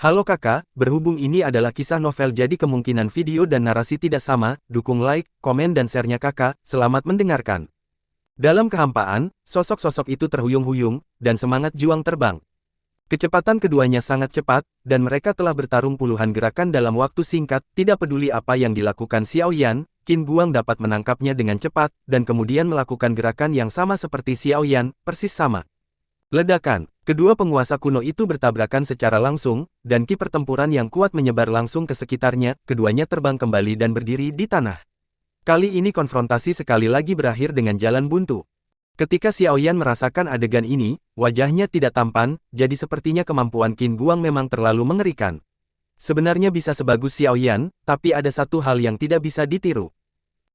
Halo kakak, berhubung ini adalah kisah novel jadi kemungkinan video dan narasi tidak sama, dukung like, komen dan share-nya kakak, selamat mendengarkan. Dalam kehampaan, sosok-sosok itu terhuyung-huyung, dan semangat juang terbang. Kecepatan keduanya sangat cepat, dan mereka telah bertarung puluhan gerakan dalam waktu singkat, tidak peduli apa yang dilakukan Xiao Yan, Qin Guang dapat menangkapnya dengan cepat, dan kemudian melakukan gerakan yang sama seperti Xiao Yan, persis sama. Ledakan. Kedua penguasa kuno itu bertabrakan secara langsung, dan ki pertempuran yang kuat menyebar langsung ke sekitarnya, keduanya terbang kembali dan berdiri di tanah. Kali ini konfrontasi sekali lagi berakhir dengan jalan buntu. Ketika Xiao Yan merasakan adegan ini, wajahnya tidak tampan, jadi sepertinya kemampuan Qin Guang memang terlalu mengerikan. Sebenarnya bisa sebagus Xiao Yan, tapi ada satu hal yang tidak bisa ditiru.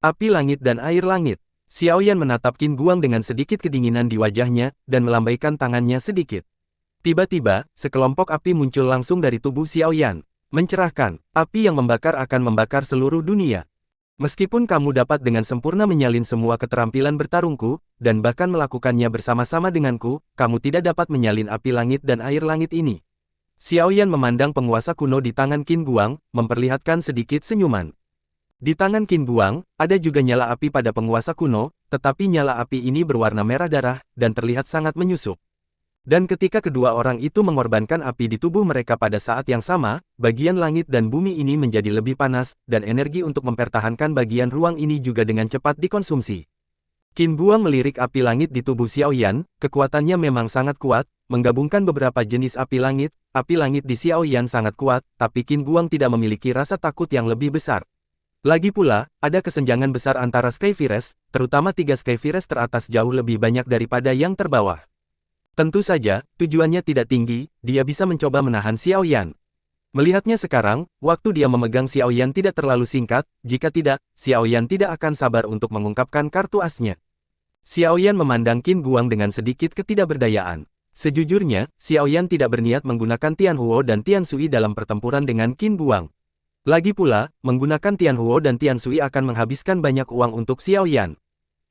Api langit dan air langit. Xiao Yan menatap Qin Guang dengan sedikit kedinginan di wajahnya, dan melambaikan tangannya sedikit. Tiba-tiba, sekelompok api muncul langsung dari tubuh Xiao Yan. Mencerahkan, api yang membakar akan membakar seluruh dunia. Meskipun kamu dapat dengan sempurna menyalin semua keterampilan bertarungku, dan bahkan melakukannya bersama-sama denganku, kamu tidak dapat menyalin api langit dan air langit ini. Xiao Yan memandang penguasa kuno di tangan Qin Guang, memperlihatkan sedikit senyuman. Di tangan Qin Guang, ada juga nyala api pada penguasa kuno, tetapi nyala api ini berwarna merah darah, dan terlihat sangat menyusup. Dan ketika kedua orang itu mengorbankan api di tubuh mereka pada saat yang sama, bagian langit dan bumi ini menjadi lebih panas, dan energi untuk mempertahankan bagian ruang ini juga dengan cepat dikonsumsi. Qin Guang melirik api langit di tubuh Xiao Yan, kekuatannya memang sangat kuat, menggabungkan beberapa jenis api langit di Xiao Yan sangat kuat, tapi Qin Guang tidak memiliki rasa takut yang lebih besar. Lagi pula, ada kesenjangan besar antara Skyfires, terutama 3 Skyfires teratas jauh lebih banyak daripada yang terbawah. Tentu saja, tujuannya tidak tinggi, dia bisa mencoba menahan Xiao Yan. Melihatnya sekarang, waktu dia memegang Xiao Yan tidak terlalu singkat, jika tidak, Xiao Yan tidak akan sabar untuk mengungkapkan kartu asnya. Xiao Yan memandang Qin Guang dengan sedikit ketidakberdayaan. Sejujurnya, Xiao Yan tidak berniat menggunakan Tianhuo dan Tiansui dalam pertempuran dengan Qin Guang. Lagi pula, menggunakan Tianhuo dan Tiansui akan menghabiskan banyak uang untuk Xiao Yan.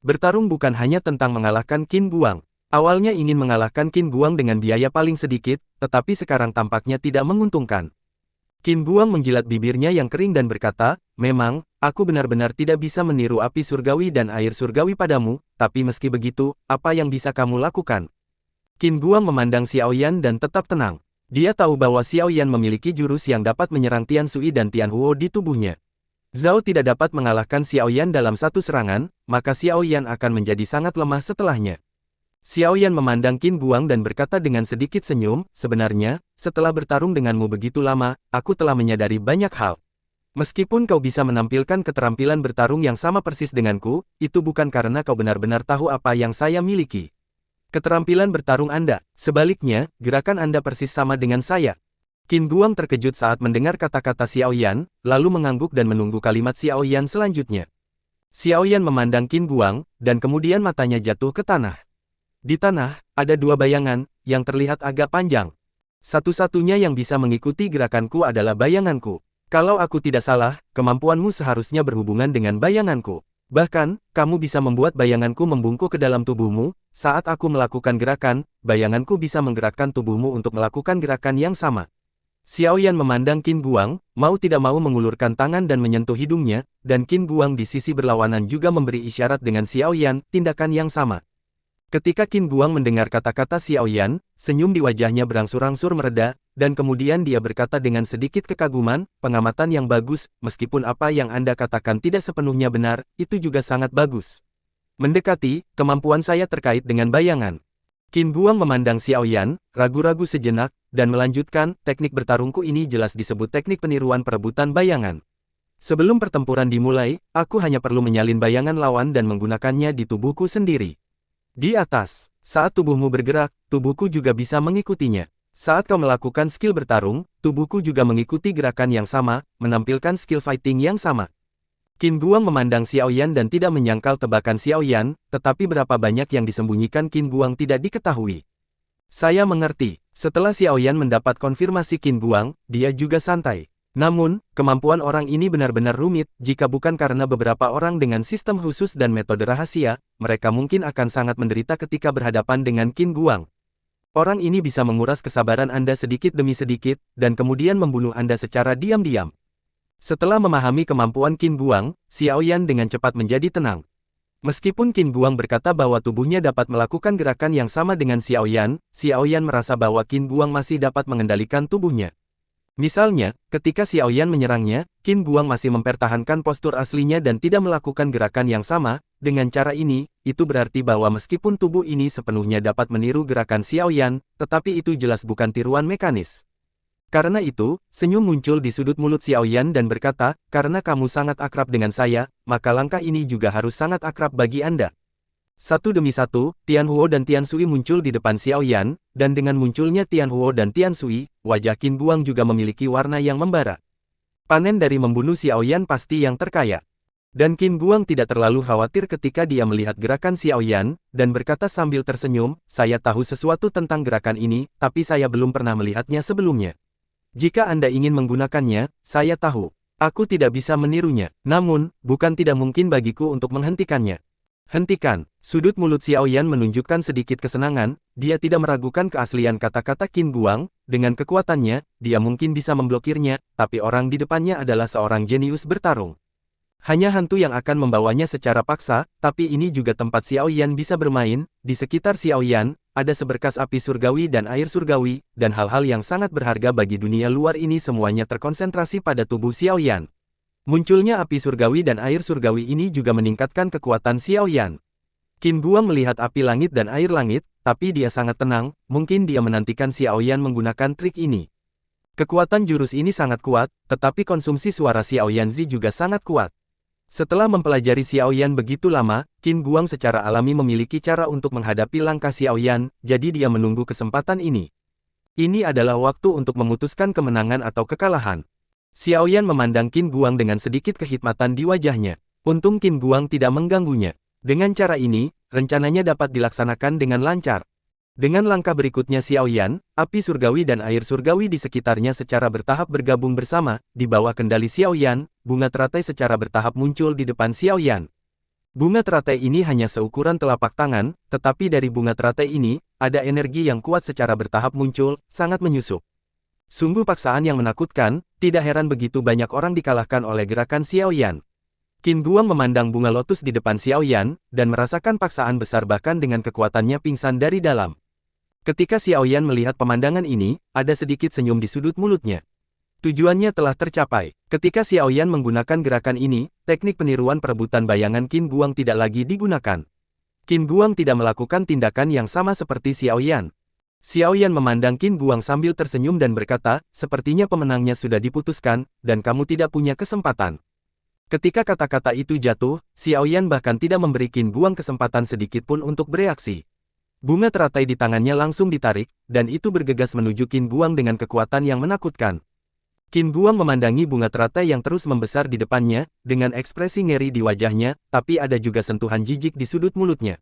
Bertarung bukan hanya tentang mengalahkan Qin Guang. Awalnya ingin mengalahkan Qin Guang dengan biaya paling sedikit, tetapi sekarang tampaknya tidak menguntungkan. Qin Guang menjilat bibirnya yang kering dan berkata, memang, aku benar-benar tidak bisa meniru api surgawi dan air surgawi padamu, tapi meski begitu, apa yang bisa kamu lakukan? Qin Guang memandang Xiao Yan dan tetap tenang. Dia tahu bahwa Xiao Yan memiliki jurus yang dapat menyerang Tiansui dan Tianhuo di tubuhnya. Zhao tidak dapat mengalahkan Xiao Yan dalam satu serangan, maka Xiao Yan akan menjadi sangat lemah setelahnya. Xiao Yan memandang Qin Guang dan berkata dengan sedikit senyum, sebenarnya, setelah bertarung denganmu begitu lama, aku telah menyadari banyak hal. Meskipun kau bisa menampilkan keterampilan bertarung yang sama persis denganku, itu bukan karena kau benar-benar tahu apa yang saya miliki. Keterampilan bertarung Anda, sebaliknya, gerakan Anda persis sama dengan saya. Qin Guang terkejut saat mendengar kata-kata Xiao Yan, lalu mengangguk dan menunggu kalimat Xiao Yan selanjutnya. Xiao Yan memandang Qin Guang, dan kemudian matanya jatuh ke tanah. Di tanah, ada 2 bayangan, yang terlihat agak panjang. Satu-satunya yang bisa mengikuti gerakanku adalah bayanganku. Kalau aku tidak salah, kemampuanmu seharusnya berhubungan dengan bayanganku. Bahkan, kamu bisa membuat bayanganku membungkuk ke dalam tubuhmu. Saat aku melakukan gerakan, bayanganku bisa menggerakkan tubuhmu untuk melakukan gerakan yang sama. Xiao Yan memandang Qin Guang, mau tidak mau mengulurkan tangan dan menyentuh hidungnya, dan Qin Guang di sisi berlawanan juga memberi isyarat dengan Xiao Yan, tindakan yang sama. Ketika Qin Guang mendengar kata-kata Xiao Yan, senyum di wajahnya berangsur-angsur mereda, dan kemudian dia berkata dengan sedikit kekaguman, pengamatan yang bagus, meskipun apa yang Anda katakan tidak sepenuhnya benar, itu juga sangat bagus. Mendekati, kemampuan saya terkait dengan bayangan. Qin Guang memandang Xiao Yan, ragu-ragu sejenak, dan melanjutkan, teknik bertarungku ini jelas disebut teknik peniruan perebutan bayangan. Sebelum pertempuran dimulai, aku hanya perlu menyalin bayangan lawan dan menggunakannya di tubuhku sendiri. Di atas, saat tubuhmu bergerak, tubuhku juga bisa mengikutinya. Saat kau melakukan skill bertarung, tubuhku juga mengikuti gerakan yang sama, menampilkan skill fighting yang sama. Qin Guang memandang Xiao Yan dan tidak menyangkal tebakan Xiao Yan, tetapi berapa banyak yang disembunyikan Qin Guang tidak diketahui. Saya mengerti. Setelah Xiao Yan mendapat konfirmasi Qin Guang, dia juga santai. Namun, kemampuan orang ini benar-benar rumit, jika bukan karena beberapa orang dengan sistem khusus dan metode rahasia, mereka mungkin akan sangat menderita ketika berhadapan dengan Qin Guang. Orang ini bisa menguras kesabaran Anda sedikit demi sedikit, dan kemudian membunuh Anda secara diam-diam. Setelah memahami kemampuan Qin Guang, Xiao Yan dengan cepat menjadi tenang. Meskipun Qin Guang berkata bahwa tubuhnya dapat melakukan gerakan yang sama dengan Xiao Yan merasa bahwa Qin Guang masih dapat mengendalikan tubuhnya. Misalnya, ketika Xiao Yan menyerangnya, Qin Guang masih mempertahankan postur aslinya dan tidak melakukan gerakan yang sama. Dengan cara ini, itu berarti bahwa meskipun tubuh ini sepenuhnya dapat meniru gerakan Xiao Yan, tetapi itu jelas bukan tiruan mekanis. Karena itu, senyum muncul di sudut mulut Xiao Yan dan berkata, "Karena kamu sangat akrab dengan saya, maka langkah ini juga harus sangat akrab bagi Anda." Satu demi satu, Tian Huo dan Tian Sui muncul di depan Xiao Yan, dan dengan munculnya Tian Huo dan Tian Sui, wajah Qin Guang juga memiliki warna yang membara. Panen dari membunuh Xiao Yan pasti yang terkaya. Dan Qin Guang tidak terlalu khawatir ketika dia melihat gerakan Xiao Yan, dan berkata sambil tersenyum, "Saya tahu sesuatu tentang gerakan ini, tapi saya belum pernah melihatnya sebelumnya. Jika Anda ingin menggunakannya, saya tahu. Aku tidak bisa menirunya, namun, bukan tidak mungkin bagiku untuk menghentikannya." Hentikan. Sudut mulut Xiao Yan menunjukkan sedikit kesenangan, dia tidak meragukan keaslian kata-kata Qin Guang, dengan kekuatannya, dia mungkin bisa memblokirnya, tapi orang di depannya adalah seorang jenius bertarung. Hanya hantu yang akan membawanya secara paksa, tapi ini juga tempat Xiao Yan bisa bermain. Di sekitar Xiao Yan, ada seberkas api surgawi dan air surgawi, dan hal-hal yang sangat berharga bagi dunia luar ini semuanya terkonsentrasi pada tubuh Xiao Yan. Munculnya api surgawi dan air surgawi ini juga meningkatkan kekuatan Xiao Yan. Qin Guang melihat api langit dan air langit, tapi dia sangat tenang, mungkin dia menantikan Xiao Yan menggunakan trik ini. Kekuatan jurus ini sangat kuat, tetapi konsumsi suara Xiao Yanzi juga sangat kuat. Setelah mempelajari Xiao Yan begitu lama, Qin Guang secara alami memiliki cara untuk menghadapi langkah Xiao Yan, jadi dia menunggu kesempatan ini. Ini adalah waktu untuk memutuskan kemenangan atau kekalahan. Xiao Yan memandang Qin Guang dengan sedikit kehikmatan di wajahnya. Untung Qin Guang tidak mengganggunya. Dengan cara ini, rencananya dapat dilaksanakan dengan lancar. Dengan langkah berikutnya Xiao Yan, api surgawi dan air surgawi di sekitarnya secara bertahap bergabung bersama, di bawah kendali Xiao Yan, bunga teratai secara bertahap muncul di depan Xiao Yan. Bunga teratai ini hanya seukuran telapak tangan, tetapi dari bunga teratai ini, ada energi yang kuat secara bertahap muncul, sangat menyusup. Sungguh paksaan yang menakutkan, tidak heran begitu banyak orang dikalahkan oleh gerakan Xiao Yan. Qin Guang memandang bunga lotus di depan Xiao Yan, dan merasakan paksaan besar bahkan dengan kekuatannya pingsan dari dalam. Ketika Xiao Yan melihat pemandangan ini, ada sedikit senyum di sudut mulutnya. Tujuannya telah tercapai. Ketika Xiao Yan menggunakan gerakan ini, teknik peniruan perebutan bayangan Qin Guang tidak lagi digunakan. Qin Guang tidak melakukan tindakan yang sama seperti Xiao Yan. Xiao Yan memandang Qin Guang sambil tersenyum dan berkata, "Sepertinya pemenangnya sudah diputuskan, dan kamu tidak punya kesempatan." Ketika kata-kata itu jatuh, Xiao Yan bahkan tidak memberi Qin Guang kesempatan sedikit pun untuk bereaksi. Bunga teratai di tangannya langsung ditarik, dan itu bergegas menuju Qin Guang dengan kekuatan yang menakutkan. Qin Guang memandangi bunga teratai yang terus membesar di depannya, dengan ekspresi ngeri di wajahnya, tapi ada juga sentuhan jijik di sudut mulutnya.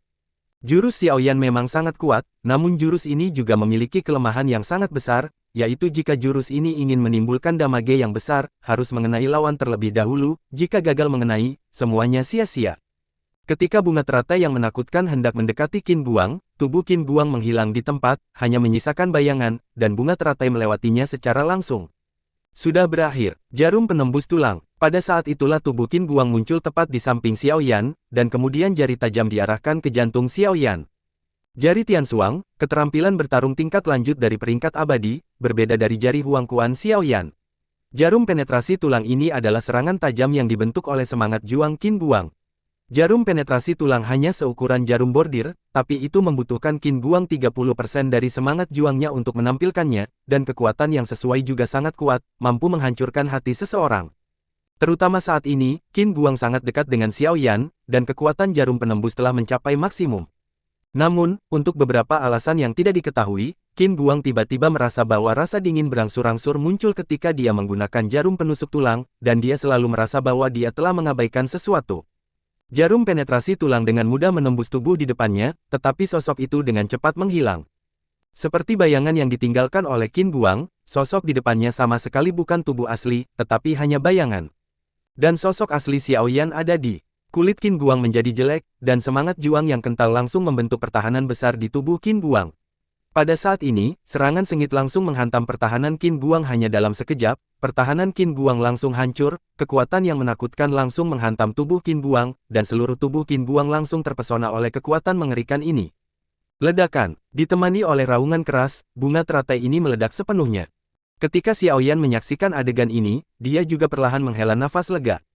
Jurus Xiao Yan memang sangat kuat, namun jurus ini juga memiliki kelemahan yang sangat besar, yaitu jika jurus ini ingin menimbulkan damage yang besar, harus mengenai lawan terlebih dahulu, jika gagal mengenai, semuanya sia-sia. Ketika bunga teratai yang menakutkan hendak mendekati Qin Guang, tubuh Qin Guang menghilang di tempat, hanya menyisakan bayangan, dan bunga teratai melewatinya secara langsung. Sudah berakhir, jarum penembus tulang. Pada saat itulah tubuh Qin Guang muncul tepat di samping Xiao Yan, dan kemudian jari tajam diarahkan ke jantung Xiao Yan. Jari Tian Xuang, keterampilan bertarung tingkat lanjut dari peringkat abadi, berbeda dari jari Huang Quan Xiao Yan. Jarum penetrasi tulang ini adalah serangan tajam yang dibentuk oleh semangat juang Qin Guang. Jarum penetrasi tulang hanya seukuran jarum bordir, tapi itu membutuhkan Qin Guang 30% dari semangat juangnya untuk menampilkannya, dan kekuatan yang sesuai juga sangat kuat, mampu menghancurkan hati seseorang. Terutama saat ini, Qin Guang sangat dekat dengan Xiao Yan, dan kekuatan jarum penembus telah mencapai maksimum. Namun, untuk beberapa alasan yang tidak diketahui, Qin Guang tiba-tiba merasa bahwa rasa dingin berangsur-angsur muncul ketika dia menggunakan jarum penusuk tulang, dan dia selalu merasa bahwa dia telah mengabaikan sesuatu. Jarum penetrasi tulang dengan mudah menembus tubuh di depannya, tetapi sosok itu dengan cepat menghilang. Seperti bayangan yang ditinggalkan oleh Qin Guang, sosok di depannya sama sekali bukan tubuh asli, tetapi hanya bayangan. Dan sosok asli Xiao Yan ada di kulit Qin Guang menjadi jelek, dan semangat juang yang kental langsung membentuk pertahanan besar di tubuh Qin Guang. Pada saat ini, serangan sengit langsung menghantam pertahanan Qin Buang hanya dalam sekejap, pertahanan Qin Buang langsung hancur, kekuatan yang menakutkan langsung menghantam tubuh Qin Buang, dan seluruh tubuh Qin Buang langsung terpesona oleh kekuatan mengerikan ini. Ledakan, ditemani oleh raungan keras, bunga teratai ini meledak sepenuhnya. Ketika Xiaoyan menyaksikan adegan ini, dia juga perlahan menghela nafas lega.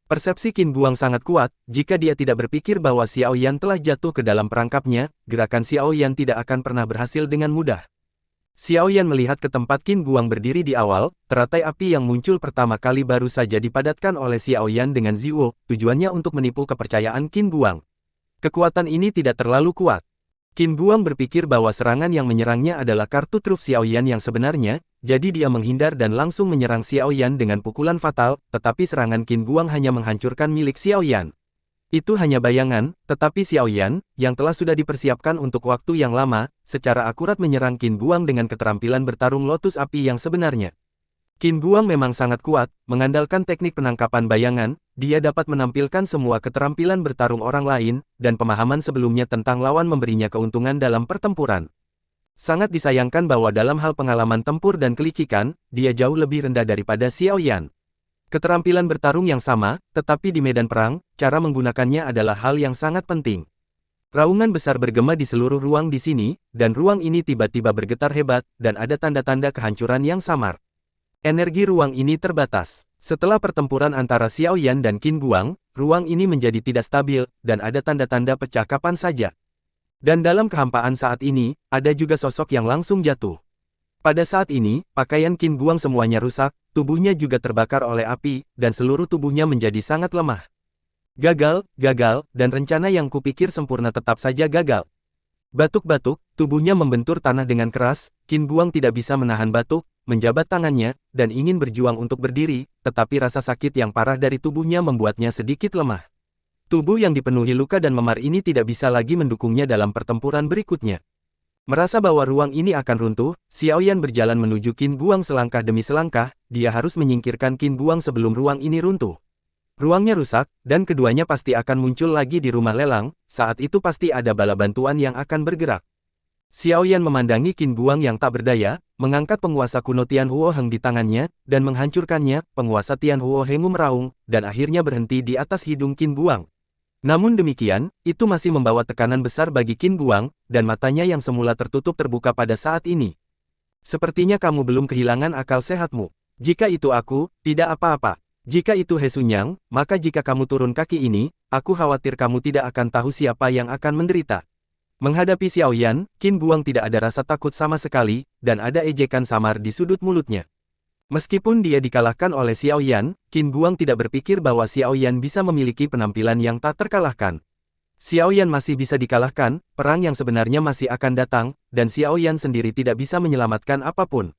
Persepsi Qin Buang sangat kuat, jika dia tidak berpikir bahwa Xiaoyan telah jatuh ke dalam perangkapnya, gerakan Xiaoyan tidak akan pernah berhasil dengan mudah. Xiaoyan melihat ke tempat Qin Buang berdiri di awal, teratai api yang muncul pertama kali baru saja dipadatkan oleh Xiaoyan dengan Ziwo, tujuannya untuk menipu kepercayaan Qin Buang. Kekuatan ini tidak terlalu kuat. Qin Buang berpikir bahwa serangan yang menyerangnya adalah kartu truf Xiaoyan yang sebenarnya, jadi dia menghindar dan langsung menyerang Xiaoyan dengan pukulan fatal, tetapi serangan Qin Buang hanya menghancurkan milik Xiaoyan. Itu hanya bayangan, tetapi Xiaoyan, yang telah sudah dipersiapkan untuk waktu yang lama, secara akurat menyerang Qin Buang dengan keterampilan bertarung lotus api yang sebenarnya. Qin Buang memang sangat kuat, mengandalkan teknik penangkapan bayangan, dia dapat menampilkan semua keterampilan bertarung orang lain, dan pemahaman sebelumnya tentang lawan memberinya keuntungan dalam pertempuran. Sangat disayangkan bahwa dalam hal pengalaman tempur dan kelicikan, dia jauh lebih rendah daripada Xiaoyan. Keterampilan bertarung yang sama, tetapi di medan perang, cara menggunakannya adalah hal yang sangat penting. Raungan besar bergema di seluruh ruang di sini, dan ruang ini tiba-tiba bergetar hebat, dan ada tanda-tanda kehancuran yang samar. Energi ruang ini terbatas. Setelah pertempuran antara Xiaoyan dan Qin Buang, ruang ini menjadi tidak stabil, dan ada tanda-tanda pecah kapan saja. Dan dalam kehampaan saat ini, ada juga sosok yang langsung jatuh. Pada saat ini, pakaian Qin Buang semuanya rusak, tubuhnya juga terbakar oleh api, dan seluruh tubuhnya menjadi sangat lemah. Gagal, dan rencana yang kupikir sempurna tetap saja gagal. Batuk-batuk, tubuhnya membentur tanah dengan keras, Qin Buang tidak bisa menahan batuk, menjabat tangannya, dan ingin berjuang untuk berdiri, tetapi rasa sakit yang parah dari tubuhnya membuatnya sedikit lemah. Tubuh yang dipenuhi luka dan memar ini tidak bisa lagi mendukungnya dalam pertempuran berikutnya. Merasa bahwa ruang ini akan runtuh, Xiaoyan berjalan menuju Qin Buang selangkah demi selangkah, dia harus menyingkirkan Qin Buang sebelum ruang ini runtuh. Ruangnya rusak, dan keduanya pasti akan muncul lagi di rumah lelang, saat itu pasti ada bala bantuan yang akan bergerak. Xiaoyan memandangi Qin Buang yang tak berdaya, mengangkat penguasa kuno Tianhuo Heng di tangannya, dan menghancurkannya. Penguasa Tianhuo Heng meraung, dan akhirnya berhenti di atas hidung Qin Buang. Namun demikian, itu masih membawa tekanan besar bagi Qin Buang, dan matanya yang semula tertutup terbuka pada saat ini. Sepertinya kamu belum kehilangan akal sehatmu. Jika itu aku, tidak apa-apa. Jika itu He Sunyang, maka jika kamu turun kaki ini, aku khawatir kamu tidak akan tahu siapa yang akan menderita. Menghadapi Xiaoyan, Qin Buang tidak ada rasa takut sama sekali, dan ada ejekan samar di sudut mulutnya. Meskipun dia dikalahkan oleh Xiaoyan, Qin Buang tidak berpikir bahwa Xiaoyan bisa memiliki penampilan yang tak terkalahkan. Xiaoyan masih bisa dikalahkan, perang yang sebenarnya masih akan datang, dan Xiaoyan sendiri tidak bisa menyelamatkan apapun.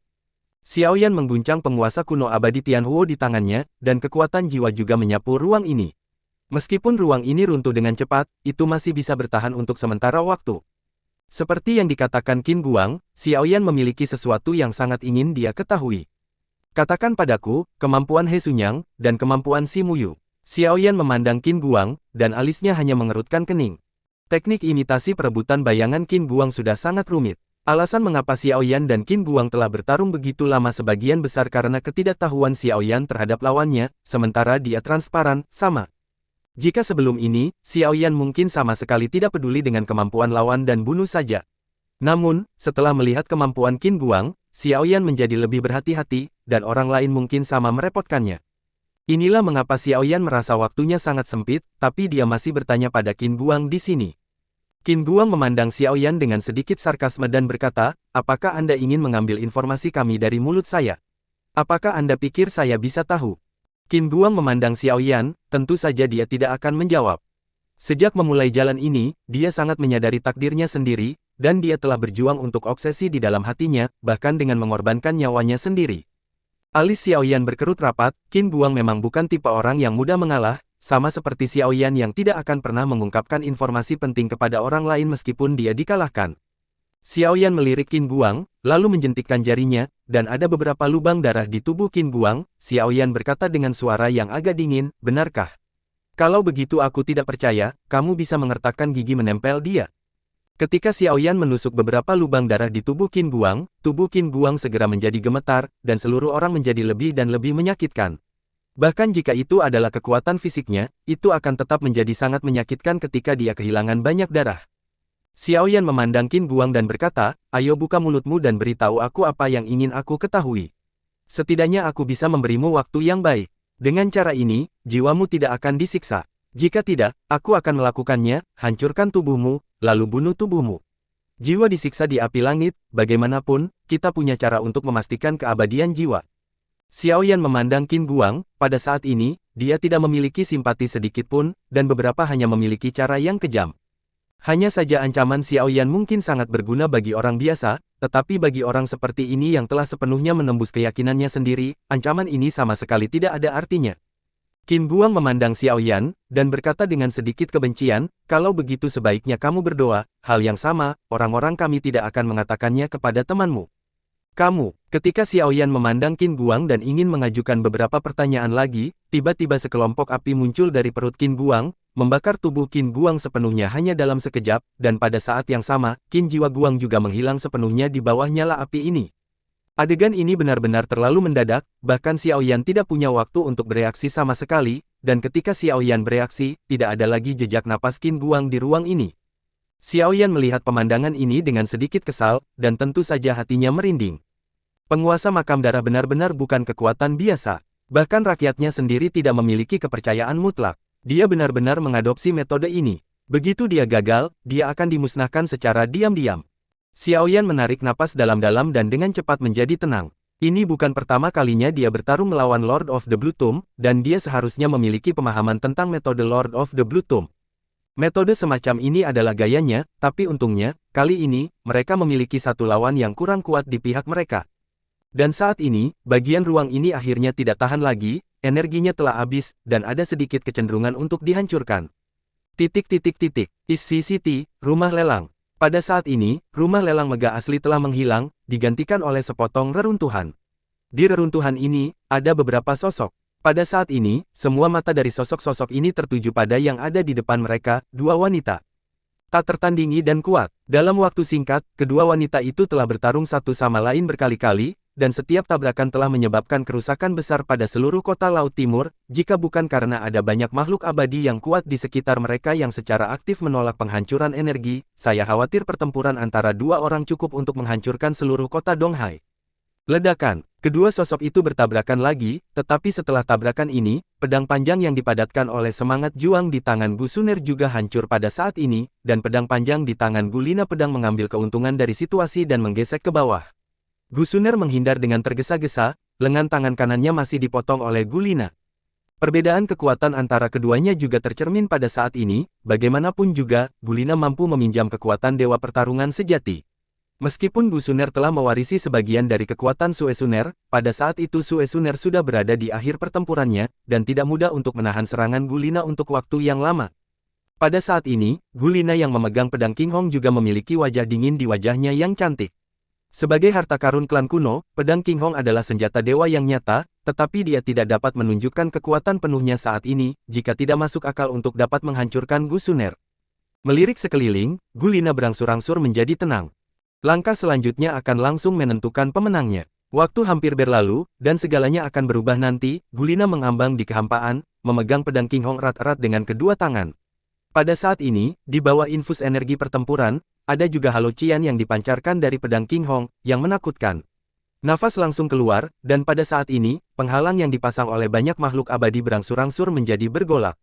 Xiaoyan mengguncang penguasa kuno abadi Tianhuo di tangannya, dan kekuatan jiwa juga menyapu ruang ini. Meskipun ruang ini runtuh dengan cepat, itu masih bisa bertahan untuk sementara waktu. Seperti yang dikatakan Qin Buang, Xiaoyan memiliki sesuatu yang sangat ingin dia ketahui. Katakan padaku, kemampuan He Sunyang, dan kemampuan Si Muyu. Xiaoyan memandang Qin Buang, dan alisnya hanya mengerutkan kening. Teknik imitasi perebutan bayangan Qin Buang sudah sangat rumit. Alasan mengapa Xiaoyan dan Qin Buang telah bertarung begitu lama sebagian besar karena ketidaktahuan Xiaoyan terhadap lawannya, sementara dia transparan, sama. Jika sebelum ini, Xiaoyan mungkin sama sekali tidak peduli dengan kemampuan lawan dan bunuh saja. Namun, setelah melihat kemampuan Qin Buang, Xiaoyan menjadi lebih berhati-hati, dan orang lain mungkin sama merepotkannya. Inilah mengapa Xiaoyan merasa waktunya sangat sempit, tapi dia masih bertanya pada Qin Buang di sini. Qin Buang memandang Xiaoyan dengan sedikit sarkasme dan berkata, apakah Anda ingin mengambil informasi kami dari mulut saya? Apakah Anda pikir saya bisa tahu? Qin Buang memandang Xiaoyan, tentu saja dia tidak akan menjawab. Sejak memulai jalan ini, dia sangat menyadari takdirnya sendiri, dan dia telah berjuang untuk obsesi di dalam hatinya, bahkan dengan mengorbankan nyawanya sendiri. Alis Xiaoyan berkerut rapat, Qin Buang memang bukan tipe orang yang mudah mengalah, sama seperti Xiaoyan yang tidak akan pernah mengungkapkan informasi penting kepada orang lain meskipun dia dikalahkan. Xiaoyan melirik Qin Buang, lalu menjentikkan jarinya, dan ada beberapa lubang darah di tubuh Qin Buang. Xiaoyan berkata dengan suara yang agak dingin, benarkah? Kalau begitu aku tidak percaya, kamu bisa mengertakkan gigi menempel dia. Ketika Xiaoyan menusuk beberapa lubang darah di tubuh Qin Buang segera menjadi gemetar, dan seluruh orang menjadi lebih dan lebih menyakitkan. Bahkan jika itu adalah kekuatan fisiknya, itu akan tetap menjadi sangat menyakitkan ketika dia kehilangan banyak darah. Xiaoyan memandang Qin Buang dan berkata, "Ayo buka mulutmu dan beritahu aku apa yang ingin aku ketahui. Setidaknya aku bisa memberimu waktu yang baik. Dengan cara ini, jiwamu tidak akan disiksa. Jika tidak, aku akan melakukannya, hancurkan tubuhmu, lalu bunuh tubuhmu." Jiwa disiksa di api langit, bagaimanapun, kita punya cara untuk memastikan keabadian jiwa. Xiaoyan memandang Qin Buang, pada saat ini, dia tidak memiliki simpati sedikit pun, dan beberapa hanya memiliki cara yang kejam. Hanya saja ancaman Xiaoyan mungkin sangat berguna bagi orang biasa, tetapi bagi orang seperti ini yang telah sepenuhnya menembus keyakinannya sendiri, ancaman ini sama sekali tidak ada artinya. Qin Buang memandang Xiaoyan, dan berkata dengan sedikit kebencian, "Kalau begitu sebaiknya kamu berdoa, hal yang sama, orang-orang kami tidak akan mengatakannya kepada temanmu." "Kamu." Ketika Xiaoyan memandang Qin Buang dan ingin mengajukan beberapa pertanyaan lagi, tiba-tiba sekelompok api muncul dari perut Qin Buang, membakar tubuh Qin Buang sepenuhnya hanya dalam sekejap, dan pada saat yang sama, Qin Jiwa Buang juga menghilang sepenuhnya di bawah nyala api ini. Adegan ini benar-benar terlalu mendadak, bahkan Xiaoyan tidak punya waktu untuk bereaksi sama sekali, dan ketika Xiaoyan bereaksi, tidak ada lagi jejak napas Qin Buang di ruang ini. Xiaoyan melihat pemandangan ini dengan sedikit kesal, dan tentu saja hatinya merinding. Penguasa makam darah benar-benar bukan kekuatan biasa. Bahkan rakyatnya sendiri tidak memiliki kepercayaan mutlak. Dia benar-benar mengadopsi metode ini. Begitu dia gagal, dia akan dimusnahkan secara diam-diam. Xiaoyan menarik napas dalam-dalam dan dengan cepat menjadi tenang. Ini bukan pertama kalinya dia bertarung melawan Lord of the Blue Tomb, dan dia seharusnya memiliki pemahaman tentang metode Lord of the Blue Tomb. Metode semacam ini adalah gayanya, tapi untungnya, kali ini, mereka memiliki satu lawan yang kurang kuat di pihak mereka. Dan saat ini, bagian ruang ini akhirnya tidak tahan lagi, energinya telah habis, dan ada sedikit kecenderungan untuk dihancurkan. Isi City, rumah lelang. Pada saat ini, rumah lelang megah asli telah menghilang, digantikan oleh sepotong reruntuhan. Di reruntuhan ini, ada beberapa sosok. Pada saat ini, semua mata dari sosok-sosok ini tertuju pada yang ada di depan mereka, dua wanita. Tak tertandingi dan kuat. Dalam waktu singkat, kedua wanita itu telah bertarung satu sama lain berkali-kali, dan setiap tabrakan telah menyebabkan kerusakan besar pada seluruh kota Laut Timur, jika bukan karena ada banyak makhluk abadi yang kuat di sekitar mereka yang secara aktif menolak penghancuran energi, saya khawatir pertempuran antara dua orang cukup untuk menghancurkan seluruh kota Donghai. Ledakan. Kedua sosok itu bertabrakan lagi, tetapi setelah tabrakan ini, pedang panjang yang dipadatkan oleh semangat juang di tangan Gu Suner juga hancur pada saat ini, dan pedang panjang di tangan Gu Lina pedang mengambil keuntungan dari situasi dan menggesek ke bawah. Gu Suner menghindar dengan tergesa-gesa, lengan tangan kanannya masih dipotong oleh Gu Lina. Perbedaan kekuatan antara keduanya juga tercermin pada saat ini, bagaimanapun juga, Gu Lina mampu meminjam kekuatan dewa pertarungan sejati. Meskipun Gu Suner telah mewarisi sebagian dari kekuatan Sue Suner, pada saat itu Sue Suner sudah berada di akhir pertempurannya, dan tidak mudah untuk menahan serangan Gu Lina untuk waktu yang lama. Pada saat ini, Gu Lina yang memegang pedang King Hong juga memiliki wajah dingin di wajahnya yang cantik. Sebagai harta karun klan kuno, pedang King Hong adalah senjata dewa yang nyata, tetapi dia tidak dapat menunjukkan kekuatan penuhnya saat ini, jika tidak masuk akal untuk dapat menghancurkan Gu Suner. Melirik sekeliling, Gu Lina berangsur-angsur menjadi tenang. Langkah selanjutnya akan langsung menentukan pemenangnya. Waktu hampir berlalu, dan segalanya akan berubah nanti. Gu Lina mengambang di kehampaan, memegang pedang King Hong erat-erat dengan kedua tangan. Pada saat ini, di bawah infus energi pertempuran, ada juga halo cian yang dipancarkan dari pedang King Hong, yang menakutkan. Nafas langsung keluar, dan pada saat ini, penghalang yang dipasang oleh banyak makhluk abadi berangsur-angsur menjadi bergolak.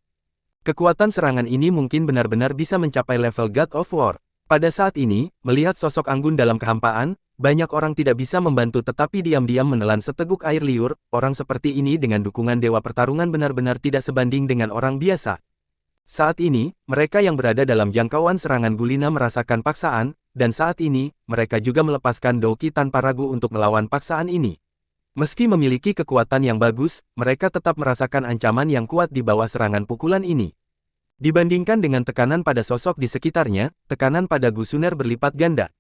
Kekuatan serangan ini mungkin benar-benar bisa mencapai level God of War. Pada saat ini, melihat sosok anggun dalam kehampaan, banyak orang tidak bisa membantu tetapi diam-diam menelan seteguk air liur. Orang seperti ini dengan dukungan dewa pertarungan benar-benar tidak sebanding dengan orang biasa. Saat ini, mereka yang berada dalam jangkauan serangan Gu Lina merasakan paksaan, dan saat ini, mereka juga melepaskan Doki tanpa ragu untuk melawan paksaan ini. Meski memiliki kekuatan yang bagus, mereka tetap merasakan ancaman yang kuat di bawah serangan pukulan ini. Dibandingkan dengan tekanan pada sosok di sekitarnya, tekanan pada Gu Suner berlipat ganda.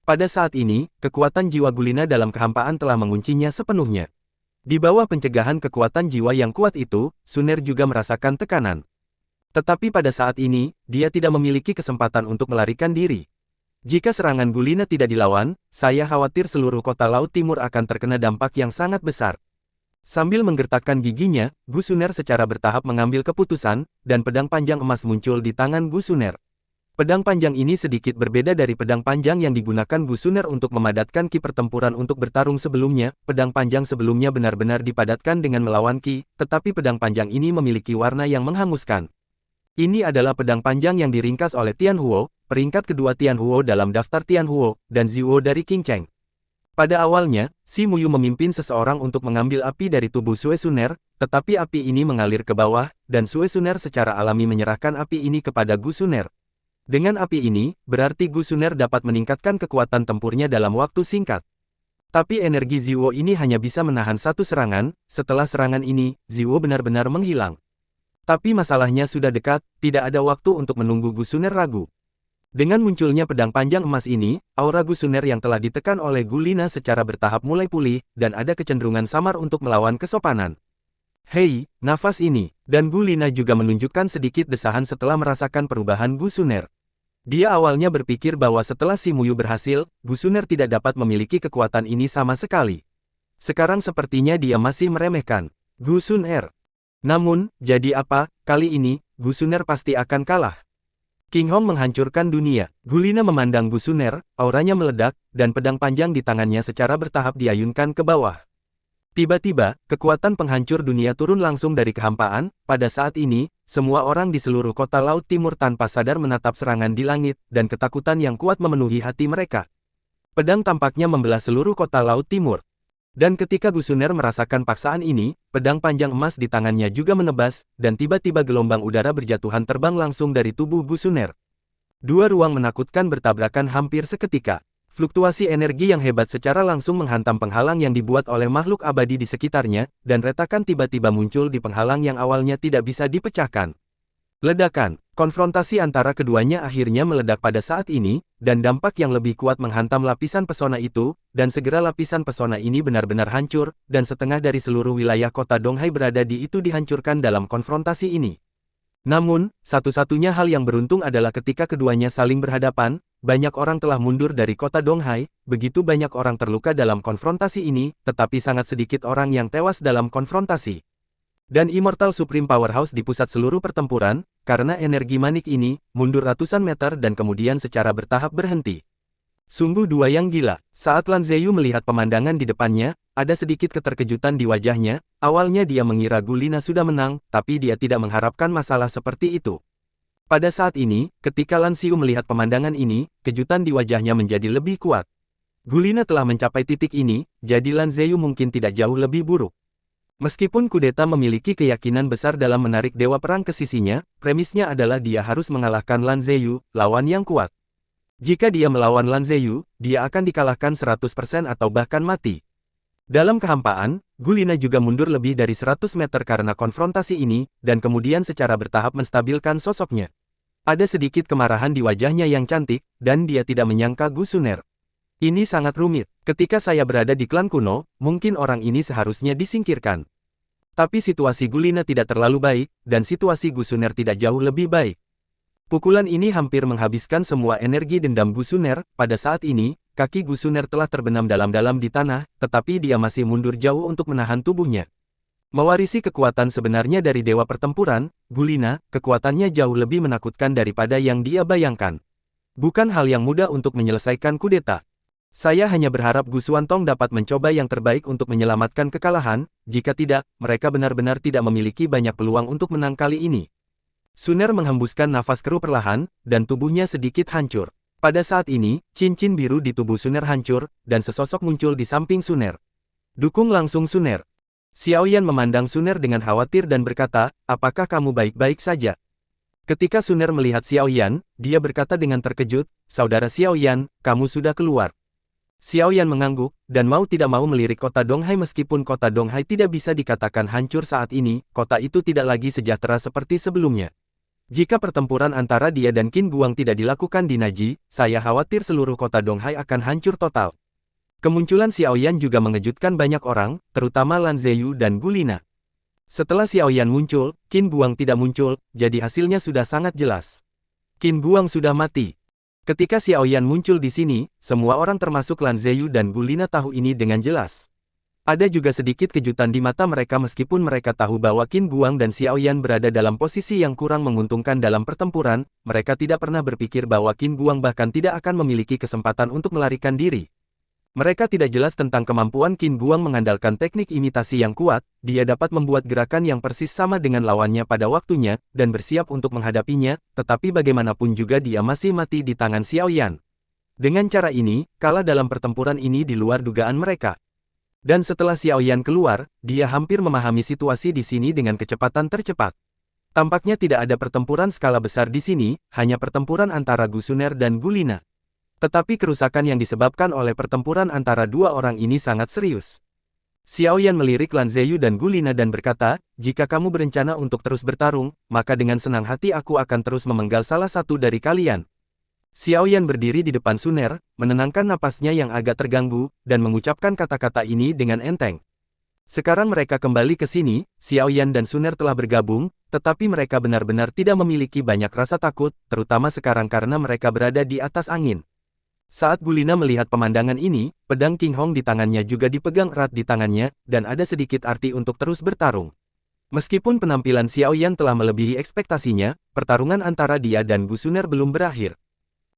Pada saat ini, kekuatan jiwa Gu Lina dalam kehampaan telah menguncinya sepenuhnya. Di bawah pencegahan kekuatan jiwa yang kuat itu, Suner juga merasakan tekanan. Tetapi pada saat ini, dia tidak memiliki kesempatan untuk melarikan diri. Jika serangan Gulina tidak dilawan, saya khawatir seluruh kota Laut Timur akan terkena dampak yang sangat besar. Sambil menggertakkan giginya, Gu Suner secara bertahap mengambil keputusan, dan pedang panjang emas muncul di tangan Gu Suner. Pedang panjang ini sedikit berbeda dari pedang panjang yang digunakan Gu Suner untuk memadatkan ki pertempuran untuk bertarung sebelumnya. Pedang panjang sebelumnya benar-benar dipadatkan dengan melawan ki, tetapi pedang panjang ini memiliki warna yang menghanguskan. Ini adalah pedang panjang yang diringkas oleh Tian Huo, peringkat kedua Tian Huo dalam daftar Tian Huo, dan Ziwo dari Qing Cheng. Pada awalnya, Si Muyu memimpin seseorang untuk mengambil api dari tubuh Sue Suner, tetapi api ini mengalir ke bawah, dan Sue Suner secara alami menyerahkan api ini kepada Gu Suner. Dengan api ini, berarti Gu Suner dapat meningkatkan kekuatan tempurnya dalam waktu singkat. Tapi energi Ziwo ini hanya bisa menahan satu serangan, setelah serangan ini, Ziwo benar-benar menghilang. Tapi masalahnya sudah dekat, tidak ada waktu untuk menunggu Gu Suner ragu. Dengan munculnya pedang panjang emas ini, aura Gu Suner yang telah ditekan oleh Gulina secara bertahap mulai pulih, dan ada kecenderungan samar untuk melawan kesopanan. Hei, nafas ini, dan Gulina juga menunjukkan sedikit desahan setelah merasakan perubahan Gu Suner. Dia awalnya berpikir bahwa setelah Si Muyu berhasil, Gu Suner tidak dapat memiliki kekuatan ini sama sekali. Sekarang sepertinya dia masih meremehkan Gu Suner. Namun, jadi apa, kali ini, Gu Suner pasti akan kalah. King Hong menghancurkan dunia. Gulina memandang Gu Suner, auranya meledak, dan pedang panjang di tangannya secara bertahap diayunkan ke bawah. Tiba-tiba, kekuatan penghancur dunia turun langsung dari kehampaan. Pada saat ini, semua orang di seluruh kota Laut Timur tanpa sadar menatap serangan di langit, dan ketakutan yang kuat memenuhi hati mereka. Pedang tampaknya membelah seluruh kota Laut Timur. Dan ketika Gu Suner merasakan paksaan ini, pedang panjang emas di tangannya juga menebas, dan tiba-tiba gelombang udara berjatuhan terbang langsung dari tubuh Gu Suner. Dua ruang menakutkan bertabrakan hampir seketika. Fluktuasi energi yang hebat secara langsung menghantam penghalang yang dibuat oleh makhluk abadi di sekitarnya, dan retakan tiba-tiba muncul di penghalang yang awalnya tidak bisa dipecahkan. Ledakan, konfrontasi antara keduanya akhirnya meledak pada saat ini, dan dampak yang lebih kuat menghantam lapisan pesona itu, dan segera lapisan pesona ini benar-benar hancur, dan setengah dari seluruh wilayah kota Donghai berada di itu dihancurkan dalam konfrontasi ini. Namun, satu-satunya hal yang beruntung adalah ketika keduanya saling berhadapan, banyak orang telah mundur dari kota Donghai, begitu banyak orang terluka dalam konfrontasi ini, tetapi sangat sedikit orang yang tewas dalam konfrontasi. Dan Immortal Supreme Powerhouse di pusat seluruh pertempuran, karena energi manik ini, mundur ratusan meter dan kemudian secara bertahap berhenti. Sungguh dua yang gila. Saat Lan Ziyu melihat pemandangan di depannya, ada sedikit keterkejutan di wajahnya. Awalnya dia mengira Gulina sudah menang, tapi dia tidak mengharapkan masalah seperti itu. Pada saat ini, ketika Lan Ziyu melihat pemandangan ini, kejutan di wajahnya menjadi lebih kuat. Gulina telah mencapai titik ini, jadi Lan Ziyu mungkin tidak jauh lebih buruk. Meskipun kudeta memiliki keyakinan besar dalam menarik dewa perang ke sisinya, premisnya adalah dia harus mengalahkan Lan Ziyu, lawan yang kuat. Jika dia melawan Lan Ziyu, dia akan dikalahkan 100% atau bahkan mati. Dalam kehampaan, Gulina juga mundur lebih dari 100 meter karena konfrontasi ini, dan kemudian secara bertahap menstabilkan sosoknya. Ada sedikit kemarahan di wajahnya yang cantik, dan dia tidak menyangka Gu Suner. Ini sangat rumit. Ketika saya berada di klan kuno, mungkin orang ini seharusnya disingkirkan. Tapi situasi Gulina tidak terlalu baik, dan situasi Gu Suner tidak jauh lebih baik. Pukulan ini hampir menghabiskan semua energi dendam Gu Suner. Pada saat ini, kaki Gu Suner telah terbenam dalam-dalam di tanah, tetapi dia masih mundur jauh untuk menahan tubuhnya. Mewarisi kekuatan sebenarnya dari dewa pertempuran, Gulina, kekuatannya jauh lebih menakutkan daripada yang dia bayangkan. Bukan hal yang mudah untuk menyelesaikan kudeta. Saya hanya berharap Gu Xuantong dapat mencoba yang terbaik untuk menyelamatkan kekalahan, jika tidak, mereka benar-benar tidak memiliki banyak peluang untuk menang kali ini. Suner menghembuskan nafas keruh perlahan, dan tubuhnya sedikit hancur. Pada saat ini, cincin biru di tubuh Suner hancur, dan sesosok muncul di samping Suner. Dukung langsung Suner. Xiaoyan memandang Suner dengan khawatir dan berkata, apakah kamu baik-baik saja? Ketika Suner melihat Xiaoyan, dia berkata dengan terkejut, saudara Xiaoyan, kamu sudah keluar. Xiaoyan mengangguk, dan mau tidak mau melirik kota Donghai meskipun kota Donghai tidak bisa dikatakan hancur saat ini, kota itu tidak lagi sejahtera seperti sebelumnya. Jika pertempuran antara dia dan Qin Guang tidak dilakukan di Naji, saya khawatir seluruh kota Donghai akan hancur total. Kemunculan Xiaoyan juga mengejutkan banyak orang, terutama Lan Ziyu dan Gulina. Setelah Xiaoyan muncul, Qin Guang tidak muncul, jadi hasilnya sudah sangat jelas. Qin Guang sudah mati. Ketika Xiaoyan muncul di sini, semua orang termasuk Lan Ziyu dan Gulina tahu ini dengan jelas. Ada juga sedikit kejutan di mata mereka meskipun mereka tahu bahwa Qin Guang dan Xiaoyan berada dalam posisi yang kurang menguntungkan dalam pertempuran, mereka tidak pernah berpikir bahwa Qin Guang bahkan tidak akan memiliki kesempatan untuk melarikan diri. Mereka tidak jelas tentang kemampuan Qin Guang mengandalkan teknik imitasi yang kuat, dia dapat membuat gerakan yang persis sama dengan lawannya pada waktunya, dan bersiap untuk menghadapinya, tetapi bagaimanapun juga dia masih mati di tangan Xiaoyan. Dengan cara ini, kalah dalam pertempuran ini di luar dugaan mereka. Dan setelah Xiaoyan keluar, dia hampir memahami situasi di sini dengan kecepatan tercepat. Tampaknya tidak ada pertempuran skala besar di sini, hanya pertempuran antara Gu Suner dan Gulina. Tetapi kerusakan yang disebabkan oleh pertempuran antara dua orang ini sangat serius. Xiaoyan melirik Lan Ziyu dan Gulina dan berkata, jika kamu berencana untuk terus bertarung, maka dengan senang hati aku akan terus memenggal salah satu dari kalian. Xiaoyan berdiri di depan Suner, menenangkan napasnya yang agak terganggu, dan mengucapkan kata-kata ini dengan enteng. Sekarang mereka kembali ke sini, Xiaoyan dan Suner telah bergabung, tetapi mereka benar-benar tidak memiliki banyak rasa takut, terutama sekarang karena mereka berada di atas angin. Saat Gulina melihat pemandangan ini, pedang King Hong di tangannya juga dipegang erat di tangannya, dan ada sedikit arti untuk terus bertarung. Meskipun penampilan Xiaoyan telah melebihi ekspektasinya, pertarungan antara dia dan Gu Suner belum berakhir.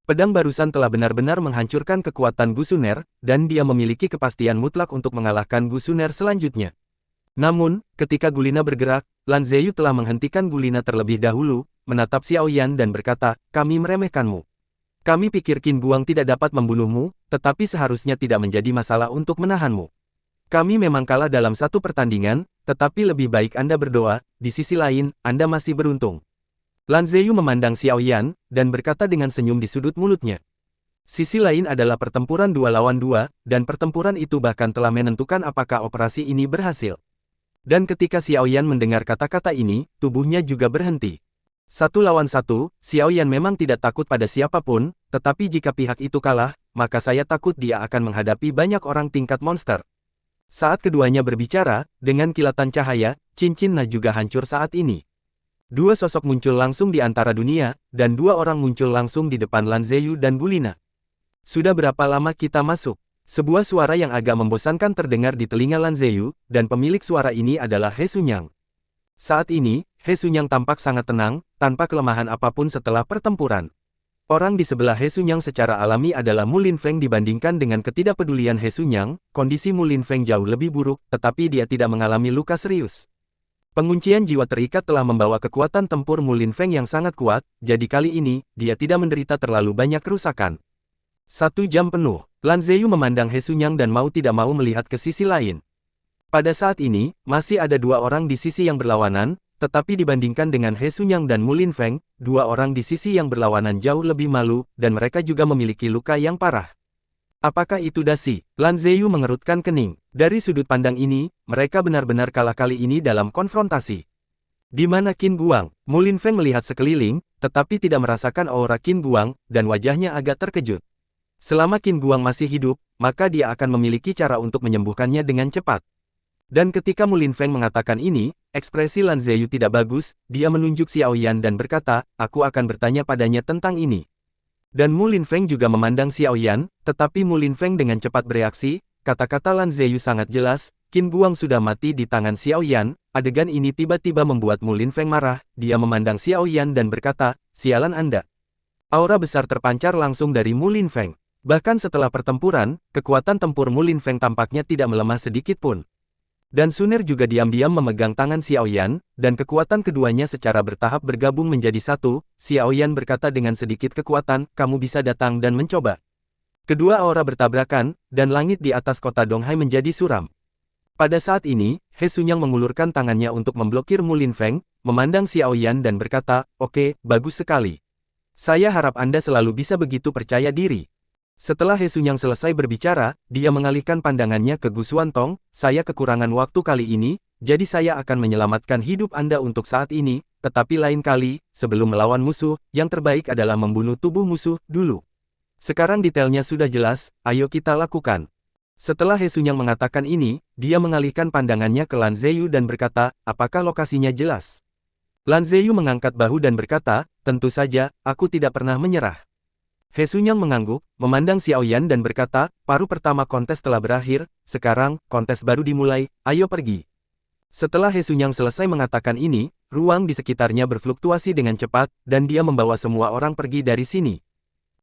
Pedang barusan telah benar-benar menghancurkan kekuatan Gu Suner, dan dia memiliki kepastian mutlak untuk mengalahkan Gu Suner selanjutnya. Namun, ketika Gulina bergerak, Lan Ziyu telah menghentikan Gulina terlebih dahulu, menatap Xiaoyan dan berkata, kami meremehkanmu. Kami pikir Qin Guang tidak dapat membunuhmu, tetapi seharusnya tidak menjadi masalah untuk menahanmu. Kami memang kalah dalam satu pertandingan, tetapi lebih baik Anda berdoa, di sisi lain, Anda masih beruntung. Lan Ziyu memandang Xiaoyan, dan berkata dengan senyum di sudut mulutnya. Sisi lain adalah pertempuran 2 lawan 2, dan pertempuran itu bahkan telah menentukan apakah operasi ini berhasil. Dan ketika Xiaoyan mendengar kata-kata ini, tubuhnya juga berhenti. 1 lawan 1, Xiaoyan memang tidak takut pada siapapun, tetapi jika pihak itu kalah, maka saya takut dia akan menghadapi banyak orang tingkat monster. Saat keduanya berbicara, dengan kilatan cahaya, cincin Na juga hancur saat ini. 2 sosok muncul langsung di antara dunia, dan 2 orang muncul langsung di depan Lan Ziyu dan Gulina. Sudah berapa lama kita masuk? Sebuah suara yang agak membosankan terdengar di telinga Lan Ziyu, dan pemilik suara ini adalah He Sunyang. Saat ini, He Sunyang tampak sangat tenang, tanpa kelemahan apapun setelah pertempuran. Orang di sebelah He Sunyang secara alami adalah Mu Linfeng dibandingkan dengan ketidakpedulian He Sunyang, kondisi Mu Linfeng jauh lebih buruk, tetapi dia tidak mengalami luka serius. Penguncian jiwa terikat telah membawa kekuatan tempur Mu Linfeng yang sangat kuat, jadi kali ini, dia tidak menderita terlalu banyak kerusakan. 1 jam penuh, Lan Ziyu memandang He Sunyang dan mau tidak mau melihat ke sisi lain. Pada saat ini, masih ada 2 orang di sisi yang berlawanan, tetapi dibandingkan dengan He Sunyang dan Mu Linfeng, 2 orang di sisi yang berlawanan jauh lebih malu, dan mereka juga memiliki luka yang parah. Apakah itu dasi? Lan Ziyu mengerutkan kening. Dari sudut pandang ini, mereka benar-benar kalah kali ini dalam konfrontasi. Di mana Qin Guang? Mu Linfeng melihat sekeliling, tetapi tidak merasakan aura Qin Guang, dan wajahnya agak terkejut. Selama Qin Guang masih hidup, maka dia akan memiliki cara untuk menyembuhkannya dengan cepat. Dan ketika Mu Linfeng mengatakan ini, ekspresi Lan Ziyu tidak bagus, dia menunjuk Xiaoyan dan berkata, aku akan bertanya padanya tentang ini. Dan Mu Linfeng juga memandang Xiaoyan, tetapi Mu Linfeng dengan cepat bereaksi, kata-kata Lan Ziyu sangat jelas, Qin Guang sudah mati di tangan Xiaoyan, adegan ini tiba-tiba membuat Mu Linfeng marah, dia memandang Xiaoyan dan berkata, sialan Anda. Aura besar terpancar langsung dari Mu Linfeng. Bahkan setelah pertempuran, kekuatan tempur Mu Linfeng tampaknya tidak melemah sedikit pun. Dan Suner juga diam-diam memegang tangan Xiaoyan, dan kekuatan keduanya secara bertahap bergabung menjadi satu. Xiaoyan berkata dengan sedikit kekuatan, kamu bisa datang dan mencoba. Kedua aura bertabrakan, dan langit di atas kota Donghai menjadi suram. Pada saat ini, He Sunyang mengulurkan tangannya untuk memblokir Mu Linfeng, memandang Xiaoyan dan berkata, oke, bagus sekali. Saya harap Anda selalu bisa begitu percaya diri. Setelah He Sunyang selesai berbicara, dia mengalihkan pandangannya ke Gu Xuantong, saya kekurangan waktu kali ini, jadi saya akan menyelamatkan hidup Anda untuk saat ini, tetapi lain kali, sebelum melawan musuh, yang terbaik adalah membunuh tubuh musuh dulu. Sekarang detailnya sudah jelas, ayo kita lakukan. Setelah He Sunyang mengatakan ini, dia mengalihkan pandangannya ke Lan Ziyu dan berkata, apakah lokasinya jelas? Lan Ziyu mengangkat bahu dan berkata, tentu saja, aku tidak pernah menyerah. He Sunyang mengangguk, memandang Xiaoyan dan berkata, paruh pertama kontes telah berakhir, sekarang, kontes baru dimulai, ayo pergi. Setelah He Sunyang selesai mengatakan ini, ruang di sekitarnya berfluktuasi dengan cepat, dan dia membawa semua orang pergi dari sini.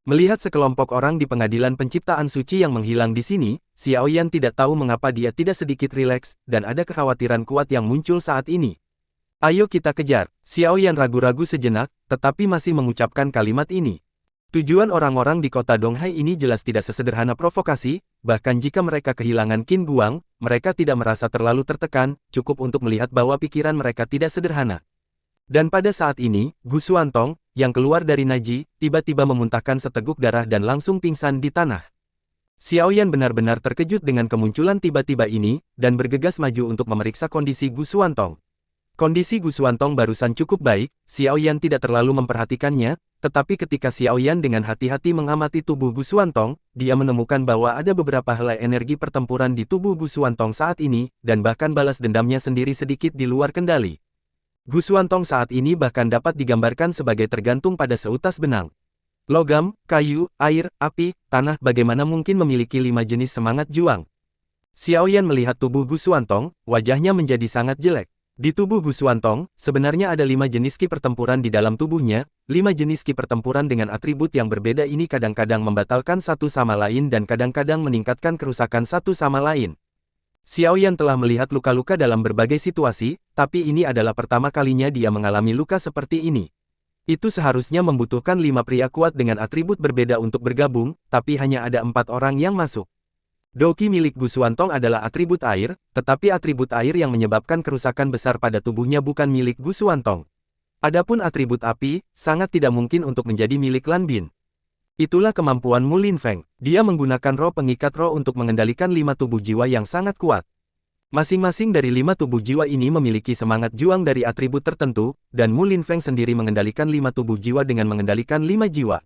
Melihat sekelompok orang di pengadilan penciptaan suci yang menghilang di sini, Xiaoyan tidak tahu mengapa dia tidak sedikit rileks, dan ada kekhawatiran kuat yang muncul saat ini. Ayo kita kejar. Xiaoyan ragu-ragu sejenak, tetapi masih mengucapkan kalimat ini. Tujuan orang-orang di kota Donghai ini jelas tidak sesederhana provokasi, bahkan jika mereka kehilangan Qin Guang, mereka tidak merasa terlalu tertekan, cukup untuk melihat bahwa pikiran mereka tidak sederhana. Dan pada saat ini, Gu Xuantong, yang keluar dari Naji, tiba-tiba memuntahkan seteguk darah dan langsung pingsan di tanah. Xiaoyan benar-benar terkejut dengan kemunculan tiba-tiba ini, dan bergegas maju untuk memeriksa kondisi Gu Xuantong. Kondisi Gu Xuantong barusan cukup baik, Xiaoyan tidak terlalu memperhatikannya, tetapi ketika Xiaoyan dengan hati-hati mengamati tubuh Gu Xuantong, dia menemukan bahwa ada beberapa helai energi pertempuran di tubuh Gu Xuantong saat ini, dan bahkan balas dendamnya sendiri sedikit di luar kendali. Gu Xuantong saat ini bahkan dapat digambarkan sebagai tergantung pada seutas benang. Logam, kayu, air, api, tanah bagaimana mungkin memiliki 5 jenis semangat juang. Xiaoyan melihat tubuh Gu Xuantong, wajahnya menjadi sangat jelek. Di tubuh Gu Xuantong, sebenarnya ada 5 jenis ki pertempuran di dalam tubuhnya. 5 jenis ki pertempuran dengan atribut yang berbeda ini kadang-kadang membatalkan satu sama lain dan kadang-kadang meningkatkan kerusakan satu sama lain. Xiaoyan telah melihat luka-luka dalam berbagai situasi, tapi ini adalah pertama kalinya dia mengalami luka seperti ini. Itu seharusnya membutuhkan 5 pria kuat dengan atribut berbeda untuk bergabung, tapi hanya ada 4 orang yang masuk. Doki milik Gu Xuantong adalah atribut air, tetapi atribut air yang menyebabkan kerusakan besar pada tubuhnya bukan milik Gu Xuantong. Adapun atribut api, sangat tidak mungkin untuk menjadi milik Lan Bin. Itulah kemampuan Mu Lin Feng. Dia menggunakan roh pengikat roh untuk mengendalikan 5 tubuh jiwa yang sangat kuat. Masing-masing dari 5 tubuh jiwa ini memiliki semangat juang dari atribut tertentu, dan Mu Lin Feng sendiri mengendalikan 5 tubuh jiwa dengan mengendalikan 5 jiwa.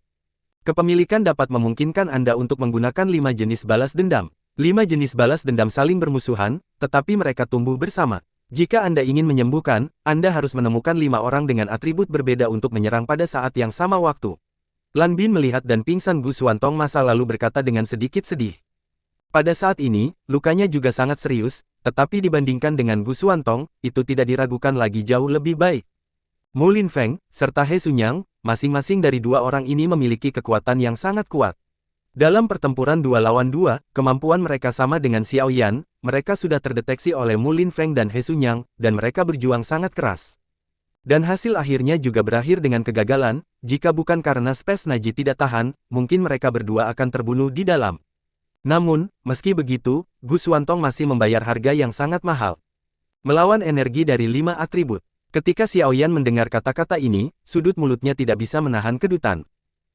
Kepemilikan dapat memungkinkan Anda untuk menggunakan 5 jenis balas dendam. 5 jenis balas dendam saling bermusuhan, tetapi mereka tumbuh bersama. Jika Anda ingin menyembuhkan, Anda harus menemukan 5 orang dengan atribut berbeda untuk menyerang pada saat yang sama waktu. Lan Bin melihat dan pingsan Gu Xuantong masa lalu berkata dengan sedikit sedih. Pada saat ini, lukanya juga sangat serius, tetapi dibandingkan dengan Gu Xuantong, itu tidak diragukan lagi jauh lebih baik. Mu Lin Feng, serta He Sunyang, masing-masing dari 2 orang ini memiliki kekuatan yang sangat kuat. Dalam pertempuran 2 lawan 2, kemampuan mereka sama dengan Xiaoyan, mereka sudah terdeteksi oleh Mu Lin Feng dan He Sunyang, dan mereka berjuang sangat keras. Dan hasil akhirnya juga berakhir dengan kegagalan, jika bukan karena Space Naji tidak tahan, mungkin mereka berdua akan terbunuh di dalam. Namun, meski begitu, Gu Xuantong masih membayar harga yang sangat mahal. Melawan energi dari 5 atribut. Ketika Xiaoyan mendengar kata-kata ini, sudut mulutnya tidak bisa menahan kedutan.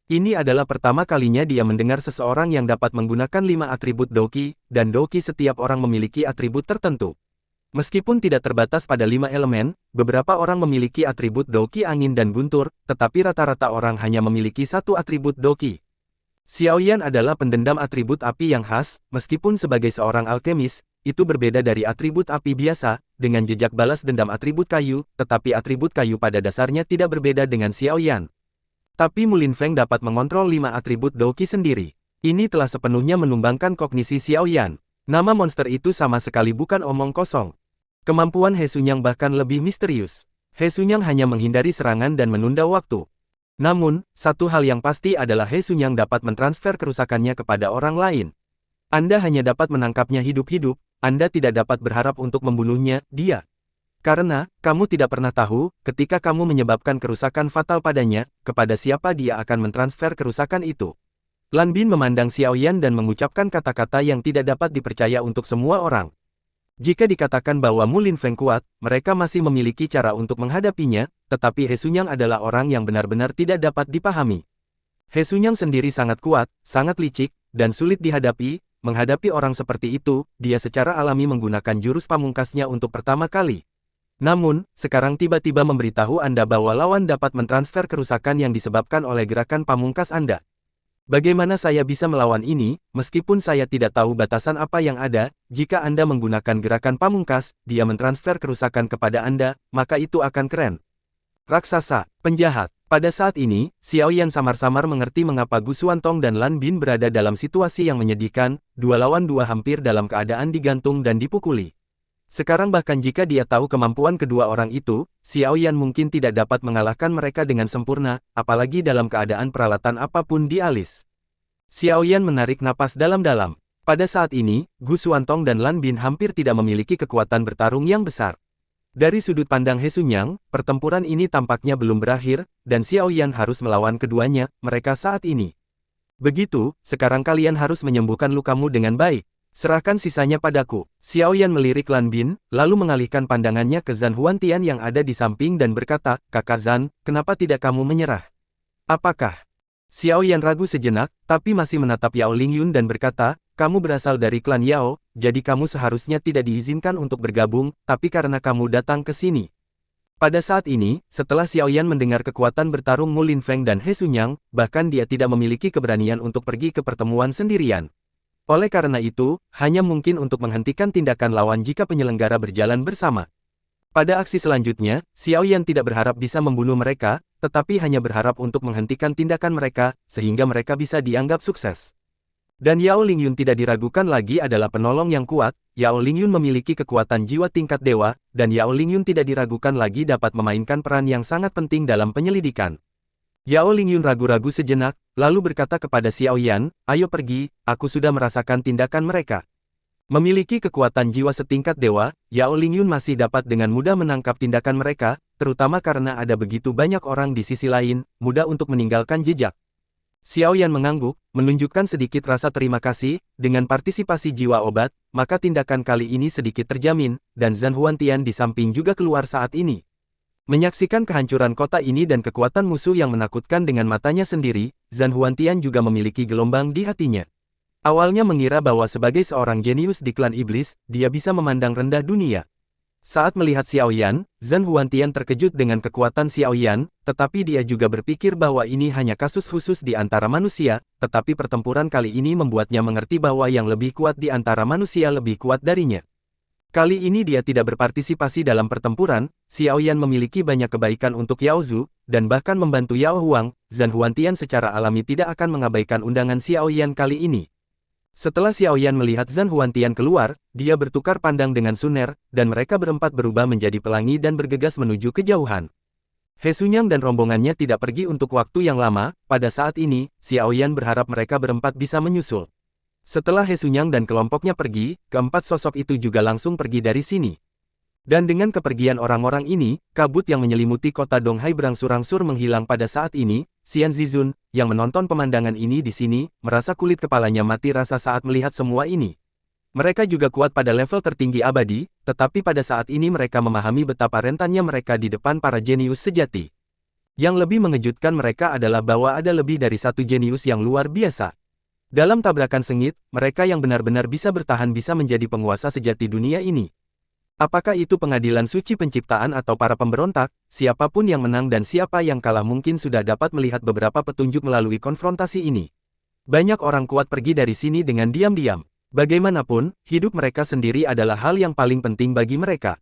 Ini adalah pertama kalinya dia mendengar seseorang yang dapat menggunakan 5 atribut Doki, dan Doki setiap orang memiliki atribut tertentu. Meskipun tidak terbatas pada 5 elemen, beberapa orang memiliki atribut Doki angin dan guntur, tetapi rata-rata orang hanya memiliki 1 atribut Doki. Xiaoyan adalah pendendam atribut api yang khas, meskipun sebagai seorang alkemis, itu berbeda dari atribut api biasa, dengan jejak balas dendam atribut kayu, tetapi atribut kayu pada dasarnya tidak berbeda dengan Xiaoyan. Tapi Mu Lin Feng dapat mengontrol 5 atribut Doki sendiri. Ini telah sepenuhnya menumbangkan kognisi Xiaoyan. Nama monster itu sama sekali bukan omong kosong. Kemampuan He Sunyang bahkan lebih misterius. He Sunyang hanya menghindari serangan dan menunda waktu. Namun, satu hal yang pasti adalah He Sunyang dapat mentransfer kerusakannya kepada orang lain. Anda hanya dapat menangkapnya hidup-hidup, Anda tidak dapat berharap untuk membunuhnya, dia. Karena, kamu tidak pernah tahu, ketika kamu menyebabkan kerusakan fatal padanya, kepada siapa dia akan mentransfer kerusakan itu. Lan Bin memandang Xiaoyan dan mengucapkan kata-kata yang tidak dapat dipercaya untuk semua orang. Jika dikatakan bahwa Mu Lin Feng kuat, mereka masih memiliki cara untuk menghadapinya, tetapi He Sunyang adalah orang yang benar-benar tidak dapat dipahami. He Sunyang sendiri sangat kuat, sangat licik, dan sulit dihadapi. Menghadapi orang seperti itu, dia secara alami menggunakan jurus pamungkasnya untuk pertama kali. Namun, sekarang tiba-tiba memberitahu Anda bahwa lawan dapat mentransfer kerusakan yang disebabkan oleh gerakan pamungkas Anda. Bagaimana saya bisa melawan ini, meskipun saya tidak tahu batasan apa yang ada? Jika Anda menggunakan gerakan pamungkas, dia mentransfer kerusakan kepada Anda, maka itu akan keren. Raksasa, penjahat. Pada saat ini, Xiao Yan samar-samar mengerti mengapa Gu Xuantong dan Lan Bin berada dalam situasi yang menyedihkan, 2 lawan 2 hampir dalam keadaan digantung dan dipukuli. Sekarang bahkan jika dia tahu kemampuan kedua orang itu, Xiao Yan mungkin tidak dapat mengalahkan mereka dengan sempurna, apalagi dalam keadaan peralatan apapun di alis. Xiao Yan menarik napas dalam-dalam. Pada saat ini, Gu Xuantong dan Lan Bin hampir tidak memiliki kekuatan bertarung yang besar. Dari sudut pandang He Xunyang, pertempuran ini tampaknya belum berakhir, dan Xiao Yan harus melawan keduanya, mereka saat ini. Begitu, sekarang kalian harus menyembuhkan lukamu dengan baik. Serahkan sisanya padaku. Xiao Yan melirik Lan Bin, lalu mengalihkan pandangannya ke Zhan Huantian yang ada di samping dan berkata, "Kakak Zhan, kenapa tidak kamu menyerah?" "Apakah?" Xiao Yan ragu sejenak, tapi masih menatap Yao Lingyun dan berkata, "Kamu berasal dari klan Yao, jadi kamu seharusnya tidak diizinkan untuk bergabung, tapi karena kamu datang ke sini." Pada saat ini, setelah Xiao Yan mendengar kekuatan bertarung Mu Linfeng dan He Xunyang, bahkan dia tidak memiliki keberanian untuk pergi ke pertemuan sendirian. Oleh karena itu, hanya mungkin untuk menghentikan tindakan lawan jika penyelenggara berjalan bersama. Pada aksi selanjutnya, Xiao Yan tidak berharap bisa membunuh mereka, tetapi hanya berharap untuk menghentikan tindakan mereka, sehingga mereka bisa dianggap sukses. Dan Yao Lingyun tidak diragukan lagi adalah penolong yang kuat. Yao Lingyun memiliki kekuatan jiwa tingkat dewa, dan Yao Lingyun tidak diragukan lagi dapat memainkan peran yang sangat penting dalam penyelidikan. Yao Lingyun ragu-ragu sejenak, lalu berkata kepada Xiao Yan, "Ayo pergi, aku sudah merasakan tindakan mereka." Memiliki kekuatan jiwa setingkat dewa, Yao Lingyun masih dapat dengan mudah menangkap tindakan mereka, terutama karena ada begitu banyak orang di sisi lain, mudah untuk meninggalkan jejak. Xiao Yan mengangguk, menunjukkan sedikit rasa terima kasih, dengan partisipasi jiwa obat, maka tindakan kali ini sedikit terjamin, dan Zhan Huantian di samping juga keluar saat ini. Menyaksikan kehancuran kota ini dan kekuatan musuh yang menakutkan dengan matanya sendiri, Zhan Huantian juga memiliki gelombang di hatinya. Awalnya mengira bahwa sebagai seorang jenius di klan iblis, dia bisa memandang rendah dunia. Saat melihat Xiao Yan, Zhan Huantian terkejut dengan kekuatan Xiao Yan, tetapi dia juga berpikir bahwa ini hanya kasus khusus di antara manusia, tetapi pertempuran kali ini membuatnya mengerti bahwa yang lebih kuat di antara manusia lebih kuat darinya. Kali ini dia tidak berpartisipasi dalam pertempuran, Xiao Yan memiliki banyak kebaikan untuk Yao Zhu, dan bahkan membantu Yao Huang, Zhan Huantian secara alami tidak akan mengabaikan undangan Xiao Yan kali ini. Setelah Xiao Yan melihat Zhan Huantian keluar, dia bertukar pandang dengan Suner, dan mereka berempat berubah menjadi pelangi dan bergegas menuju kejauhan. He Xunyang dan rombongannya tidak pergi untuk waktu yang lama, pada saat ini, Xiao Yan berharap mereka berempat bisa menyusul. Setelah He Xunyang dan kelompoknya pergi, keempat sosok itu juga langsung pergi dari sini. Dan dengan kepergian orang-orang ini, kabut yang menyelimuti kota Donghai berangsur-angsur menghilang pada saat ini. Xian Zizun, yang menonton pemandangan ini di sini, merasa kulit kepalanya mati rasa saat melihat semua ini. Mereka juga kuat pada level tertinggi abadi, tetapi pada saat ini mereka memahami betapa rentannya mereka di depan para jenius sejati. Yang lebih mengejutkan mereka adalah bahwa ada lebih dari satu jenius yang luar biasa. Dalam tabrakan sengit, mereka yang benar-benar bisa bertahan bisa menjadi penguasa sejati dunia ini. Apakah itu pengadilan suci penciptaan atau para pemberontak, siapapun yang menang dan siapa yang kalah mungkin sudah dapat melihat beberapa petunjuk melalui konfrontasi ini. Banyak orang kuat pergi dari sini dengan diam-diam. Bagaimanapun, hidup mereka sendiri adalah hal yang paling penting bagi mereka.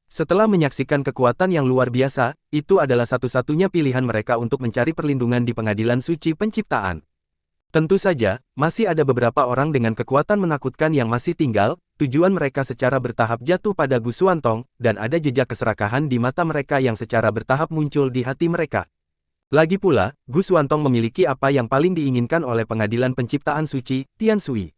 Setelah menyaksikan kekuatan yang luar biasa, itu adalah satu-satunya pilihan mereka untuk mencari perlindungan di pengadilan suci penciptaan. Tentu saja, masih ada beberapa orang dengan kekuatan menakutkan yang masih tinggal, tujuan mereka secara bertahap jatuh pada Gu Xuantong, dan ada jejak keserakahan di mata mereka yang secara bertahap muncul di hati mereka. Lagi pula, Gu Xuantong memiliki apa yang paling diinginkan oleh pengadilan penciptaan suci, Tian Sui.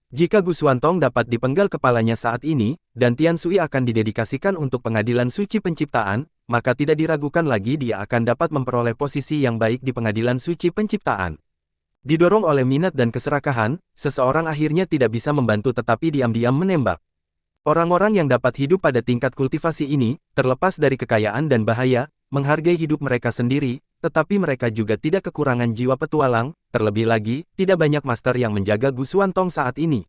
Jika Gu Xuantong dapat dipenggal kepalanya saat ini, dan Tian Sui akan didedikasikan untuk pengadilan suci penciptaan, maka tidak diragukan lagi dia akan dapat memperoleh posisi yang baik di pengadilan suci penciptaan. Didorong oleh minat dan keserakahan, seseorang akhirnya tidak bisa membantu tetapi diam-diam menembak. Orang-orang yang dapat hidup pada tingkat kultivasi ini, terlepas dari kekayaan dan bahaya, menghargai hidup mereka sendiri, tetapi mereka juga tidak kekurangan jiwa petualang, terlebih lagi, tidak banyak master yang menjaga Gu Xuantong saat ini.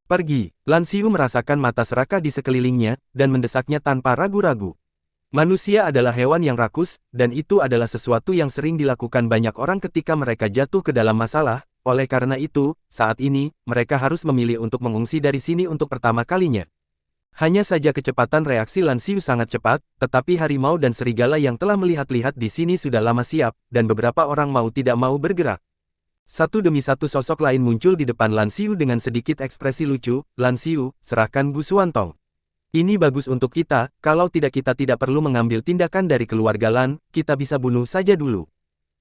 Pergi, Lan Xiu merasakan mata serakah di sekelilingnya, dan mendesaknya tanpa ragu-ragu. Manusia adalah hewan yang rakus, dan itu adalah sesuatu yang sering dilakukan banyak orang ketika mereka jatuh ke dalam masalah. Oleh karena itu, saat ini, mereka harus memilih untuk mengungsi dari sini untuk pertama kalinya. Hanya saja kecepatan reaksi Lan Xiu sangat cepat, tetapi harimau dan serigala yang telah melihat-lihat di sini sudah lama siap, dan beberapa orang mau tidak mau bergerak. Satu demi satu sosok lain muncul di depan Lan Xiu dengan sedikit ekspresi lucu. Lan Xiu, serahkan Gu Xuantong. Ini bagus untuk kita, kalau tidak kita tidak perlu mengambil tindakan dari keluarga Lan, kita bisa bunuh saja dulu.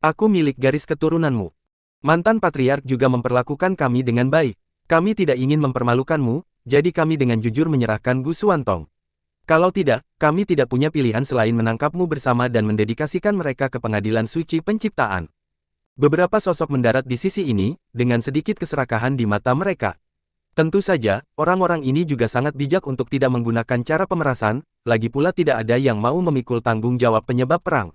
Aku milik garis keturunanmu. Mantan patriark juga memperlakukan kami dengan baik. Kami tidak ingin mempermalukanmu, jadi kami dengan jujur menyerahkan Gu Xuantong. Kalau tidak, kami tidak punya pilihan selain menangkapmu bersama dan mendedikasikan mereka ke pengadilan suci penciptaan. Beberapa sosok mendarat di sisi ini, dengan sedikit keserakahan di mata mereka. Tentu saja, orang-orang ini juga sangat bijak untuk tidak menggunakan cara pemerasan, lagi pula tidak ada yang mau memikul tanggung jawab penyebab perang.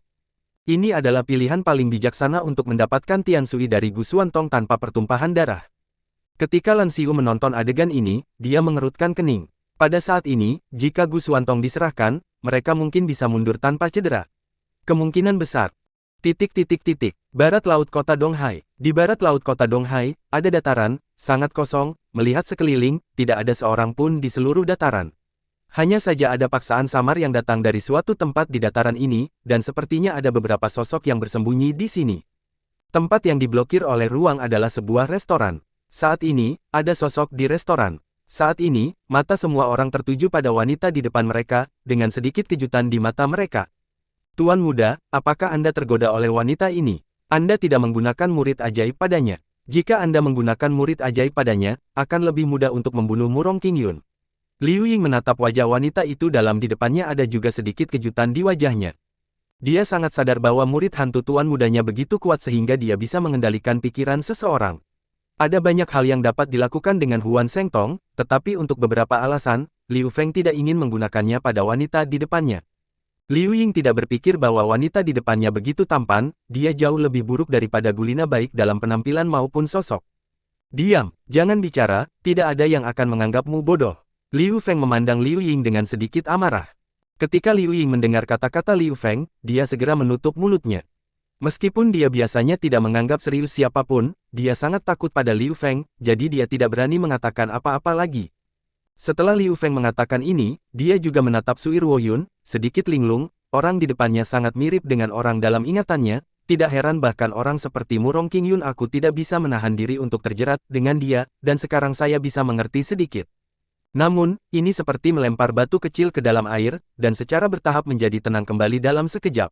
Ini adalah pilihan paling bijaksana untuk mendapatkan Tian Sui dari Gu Xuantong tanpa pertumpahan darah. Ketika Lan Xiu menonton adegan ini, dia mengerutkan kening. Pada saat ini, jika Gu Xuantong diserahkan, mereka mungkin bisa mundur tanpa cedera. Kemungkinan besar. Barat Laut Kota Donghai. Di barat laut kota Donghai, ada dataran, sangat kosong, melihat sekeliling, tidak ada seorang pun di seluruh dataran. Hanya saja ada paksaan samar yang datang dari suatu tempat di dataran ini, dan sepertinya ada beberapa sosok yang bersembunyi di sini. Tempat yang diblokir oleh ruang adalah sebuah restoran. Saat ini, ada sosok di restoran. Saat ini, mata semua orang tertuju pada wanita di depan mereka, dengan sedikit kejutan di mata mereka. Tuan muda, apakah Anda tergoda oleh wanita ini? Anda tidak menggunakan murid ajaib padanya. Jika Anda menggunakan murid ajaib padanya, akan lebih mudah untuk membunuh Murong Qingyun. Liu Ying menatap wajah wanita itu dalam di depannya ada juga sedikit kejutan di wajahnya. Dia sangat sadar bahwa murid hantu tuan mudanya begitu kuat sehingga dia bisa mengendalikan pikiran seseorang. Ada banyak hal yang dapat dilakukan dengan Huan Shengtong, tetapi untuk beberapa alasan, Liu Feng tidak ingin menggunakannya pada wanita di depannya. Liu Ying tidak berpikir bahwa wanita di depannya begitu tampan, dia jauh lebih buruk daripada Gulina baik dalam penampilan maupun sosok. Diam, jangan bicara, tidak ada yang akan menganggapmu bodoh. Liu Feng memandang Liu Ying dengan sedikit amarah. Ketika Liu Ying mendengar kata-kata Liu Feng, dia segera menutup mulutnya. Meskipun dia biasanya tidak menganggap serius siapapun, dia sangat takut pada Liu Feng, jadi dia tidak berani mengatakan apa-apa lagi. Setelah Liu Feng mengatakan ini, dia juga menatap Sui Ruoyun, sedikit linglung, orang di depannya sangat mirip dengan orang dalam ingatannya, tidak heran bahkan orang seperti Murong Qingyun aku tidak bisa menahan diri untuk terjerat dengan dia, dan sekarang saya bisa mengerti sedikit. Namun, ini seperti melempar batu kecil ke dalam air, dan secara bertahap menjadi tenang kembali dalam sekejap.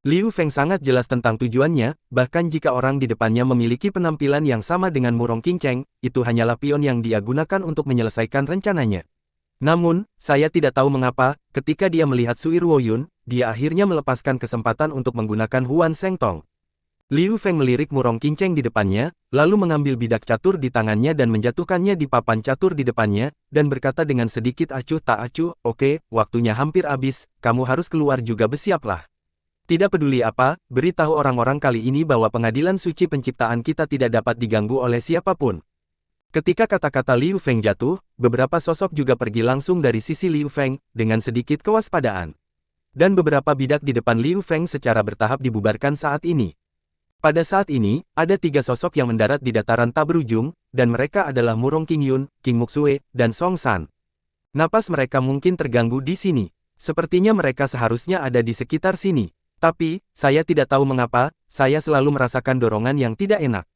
Liu Feng sangat jelas tentang tujuannya, bahkan jika orang di depannya memiliki penampilan yang sama dengan Murong Qingcheng, itu hanyalah pion yang dia gunakan untuk menyelesaikan rencananya. Namun, saya tidak tahu mengapa, ketika dia melihat Sui Ruoyun, dia akhirnya melepaskan kesempatan untuk menggunakan Huan Shengtong. Liu Feng melirik Murong Qingcheng di depannya, lalu mengambil bidak catur di tangannya dan menjatuhkannya di papan catur di depannya, dan berkata dengan sedikit acuh tak acuh, oke, waktunya hampir habis, kamu harus keluar juga bersiaplah. Tidak peduli apa, beritahu orang-orang kali ini bahwa pengadilan suci penciptaan kita tidak dapat diganggu oleh siapapun. Ketika kata-kata Liu Feng jatuh, beberapa sosok juga pergi langsung dari sisi Liu Feng, dengan sedikit kewaspadaan. Dan beberapa bidak di depan Liu Feng secara bertahap dibubarkan saat ini. Pada saat ini, ada 3 sosok yang mendarat di dataran tak berujung, dan mereka adalah Murong Qingyun, King Muxue, dan Song San. Napas mereka mungkin terganggu di sini. Sepertinya mereka seharusnya ada di sekitar sini. Tapi, saya tidak tahu mengapa, saya selalu merasakan dorongan yang tidak enak.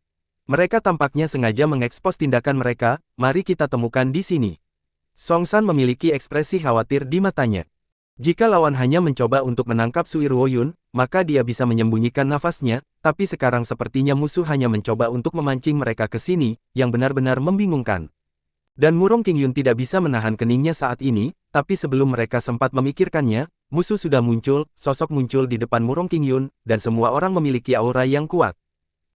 Mereka tampaknya sengaja mengekspos tindakan mereka, mari kita temukan di sini. Song San memiliki ekspresi khawatir di matanya. Jika lawan hanya mencoba untuk menangkap Sui Ruoyun, maka dia bisa menyembunyikan nafasnya, tapi sekarang sepertinya musuh hanya mencoba untuk memancing mereka ke sini, yang benar-benar membingungkan. Dan Murong Qingyun tidak bisa menahan keningnya saat ini, tapi sebelum mereka sempat memikirkannya, musuh sudah muncul, sosok muncul di depan Murong Qingyun, dan semua orang memiliki aura yang kuat.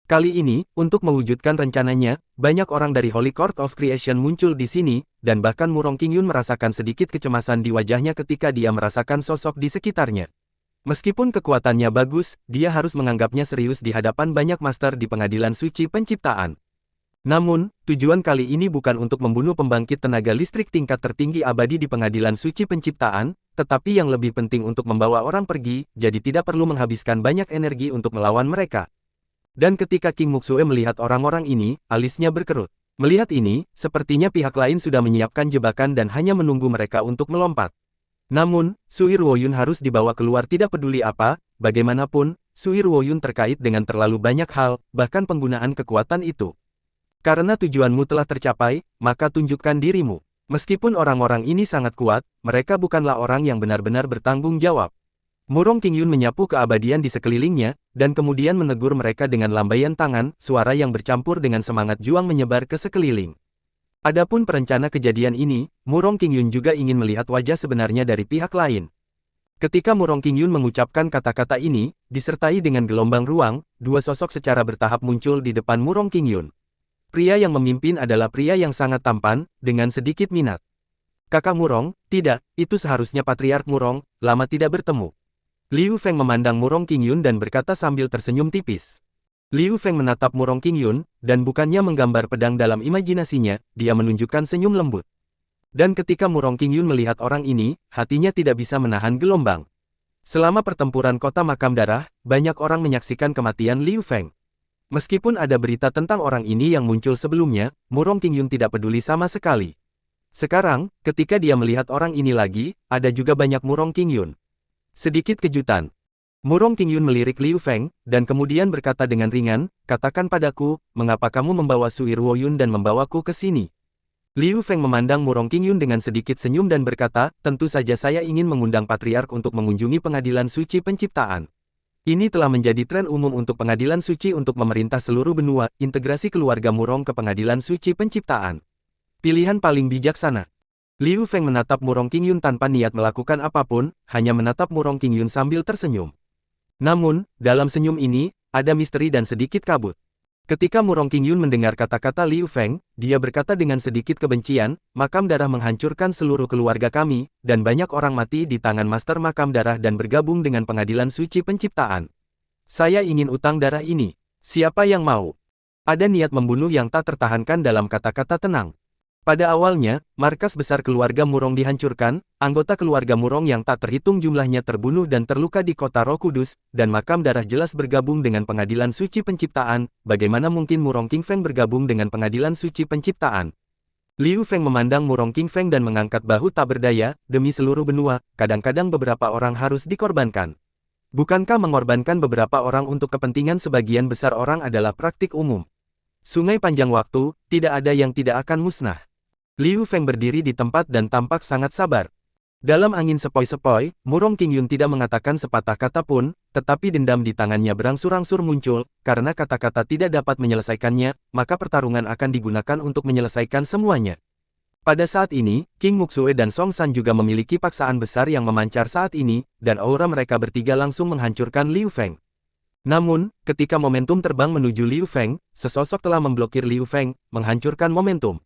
Kali ini, untuk mewujudkan rencananya, banyak orang dari Holy Court of Creation muncul di sini, dan bahkan Murong Qingyun merasakan sedikit kecemasan di wajahnya ketika dia merasakan sosok di sekitarnya. Meskipun kekuatannya bagus, dia harus menganggapnya serius di hadapan banyak master di pengadilan suci penciptaan. Namun, tujuan kali ini bukan untuk membunuh pembangkit tenaga listrik tingkat tertinggi abadi di pengadilan suci penciptaan, tetapi yang lebih penting untuk membawa orang pergi, jadi tidak perlu menghabiskan banyak energi untuk melawan mereka. Dan ketika King Muxue melihat orang-orang ini, alisnya berkerut. Melihat ini, sepertinya pihak lain sudah menyiapkan jebakan dan hanya menunggu mereka untuk melompat. Namun, Sui Ruoyun harus dibawa keluar tidak peduli apa, bagaimanapun, Sui Ruoyun terkait dengan terlalu banyak hal, bahkan penggunaan kekuatan itu. Karena tujuanmu telah tercapai, maka tunjukkan dirimu. Meskipun orang-orang ini sangat kuat, mereka bukanlah orang yang benar-benar bertanggung jawab. Murong Qingyun menyapu keabadian di sekelilingnya, dan kemudian menegur mereka dengan lambaian tangan, suara yang bercampur dengan semangat juang menyebar ke sekeliling. Adapun perencana kejadian ini, Murong Qingyun juga ingin melihat wajah sebenarnya dari pihak lain. Ketika Murong Qingyun mengucapkan kata-kata ini, disertai dengan gelombang ruang, dua sosok secara bertahap muncul di depan Murong Qingyun. Pria yang memimpin adalah pria yang sangat tampan, dengan sedikit minat. Kakak Murong, tidak, itu seharusnya Patriark Murong, lama tidak bertemu. Liu Feng memandang Murong Qingyun dan berkata sambil tersenyum tipis. Liu Feng menatap Murong Qingyun, dan bukannya menggambar pedang dalam imajinasinya, dia menunjukkan senyum lembut. Dan ketika Murong Qingyun melihat orang ini, hatinya tidak bisa menahan gelombang. Selama pertempuran kota Makam Darah, banyak orang menyaksikan kematian Liu Feng. Meskipun ada berita tentang orang ini yang muncul sebelumnya, Murong Qingyun tidak peduli sama sekali. Sekarang, ketika dia melihat orang ini lagi, ada juga banyak Murong Qingyun. Sedikit kejutan. Murong Qingyun melirik Liu Feng, dan kemudian berkata dengan ringan, katakan padaku, mengapa kamu membawa Sui Ruoyun dan membawaku ke sini? Liu Feng memandang Murong Qingyun dengan sedikit senyum dan berkata, tentu saja saya ingin mengundang Patriark untuk mengunjungi pengadilan suci penciptaan. Ini telah menjadi tren umum untuk pengadilan suci untuk memerintah seluruh benua, integrasi keluarga Murong ke pengadilan suci penciptaan. Pilihan paling bijaksana. Liu Feng menatap Murong Qingyun tanpa niat melakukan apapun, hanya menatap Murong Qingyun sambil tersenyum. Namun, dalam senyum ini, ada misteri dan sedikit kabut. Ketika Murong Qingyun mendengar kata-kata Liu Feng, dia berkata dengan sedikit kebencian, Makam Darah menghancurkan seluruh keluarga kami, dan banyak orang mati di tangan Master Makam Darah dan bergabung dengan pengadilan suci penciptaan. Saya ingin utang darah ini. Siapa yang mau? Ada niat membunuh yang tak tertahankan dalam kata-kata tenang. Pada awalnya, markas besar keluarga Murong dihancurkan, anggota keluarga Murong yang tak terhitung jumlahnya terbunuh dan terluka di kota Roh Kudus, dan Makam Darah jelas bergabung dengan pengadilan suci penciptaan, bagaimana mungkin Murong Qingfeng bergabung dengan pengadilan suci penciptaan? Liu Feng memandang Murong Qingfeng dan mengangkat bahu tak berdaya, demi seluruh benua, kadang-kadang beberapa orang harus dikorbankan. Bukankah mengorbankan beberapa orang untuk kepentingan sebagian besar orang adalah praktik umum? Sungai panjang waktu, tidak ada yang tidak akan musnah. Liu Feng berdiri di tempat dan tampak sangat sabar. Dalam angin sepoi-sepoi, Murong Qingyun tidak mengatakan sepatah kata pun, tetapi dendam di tangannya berangsur-angsur muncul, karena kata-kata tidak dapat menyelesaikannya, maka pertarungan akan digunakan untuk menyelesaikan semuanya. Pada saat ini, King Muxue dan Song San juga memiliki paksaan besar yang memancar saat ini, dan aura mereka bertiga langsung menghancurkan Liu Feng. Namun, ketika momentum terbang menuju Liu Feng, sesosok telah memblokir Liu Feng, menghancurkan momentum.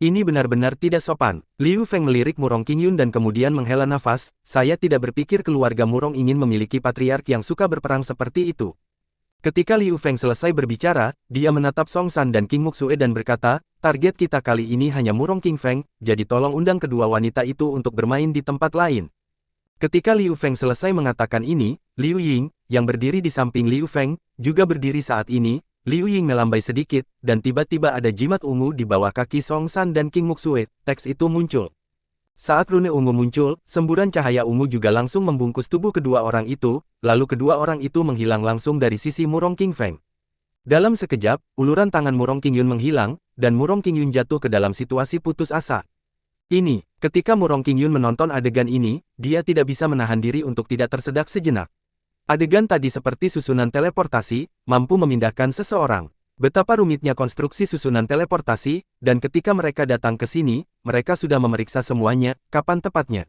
Ini benar-benar tidak sopan. Liu Feng melirik Murong Qingyun dan kemudian menghela nafas, saya tidak berpikir keluarga Murong ingin memiliki patriark yang suka berperang seperti itu. Ketika Liu Feng selesai berbicara, dia menatap Song San dan King Muxue dan berkata, target kita kali ini hanya Murong Qingfeng, jadi tolong undang kedua wanita itu untuk bermain di tempat lain. Ketika Liu Feng selesai mengatakan ini, Liu Ying, yang berdiri di samping Liu Feng, juga berdiri saat ini. Liu Ying melambai sedikit, dan tiba-tiba ada jimat ungu di bawah kaki Song San dan King Muxue, teks itu muncul. Saat rune ungu muncul, semburan cahaya ungu juga langsung membungkus tubuh kedua orang itu, lalu kedua orang itu menghilang langsung dari sisi Murong Qingfeng. Dalam sekejap, uluran tangan Murong Qingyun menghilang, dan Murong Qingyun jatuh ke dalam situasi putus asa. Ketika Murong Qingyun menonton adegan ini, dia tidak bisa menahan diri untuk tidak tersedak sejenak. Adegan tadi seperti susunan teleportasi, mampu memindahkan seseorang. Betapa rumitnya konstruksi susunan teleportasi, dan ketika mereka datang ke sini, mereka sudah memeriksa semuanya, kapan tepatnya.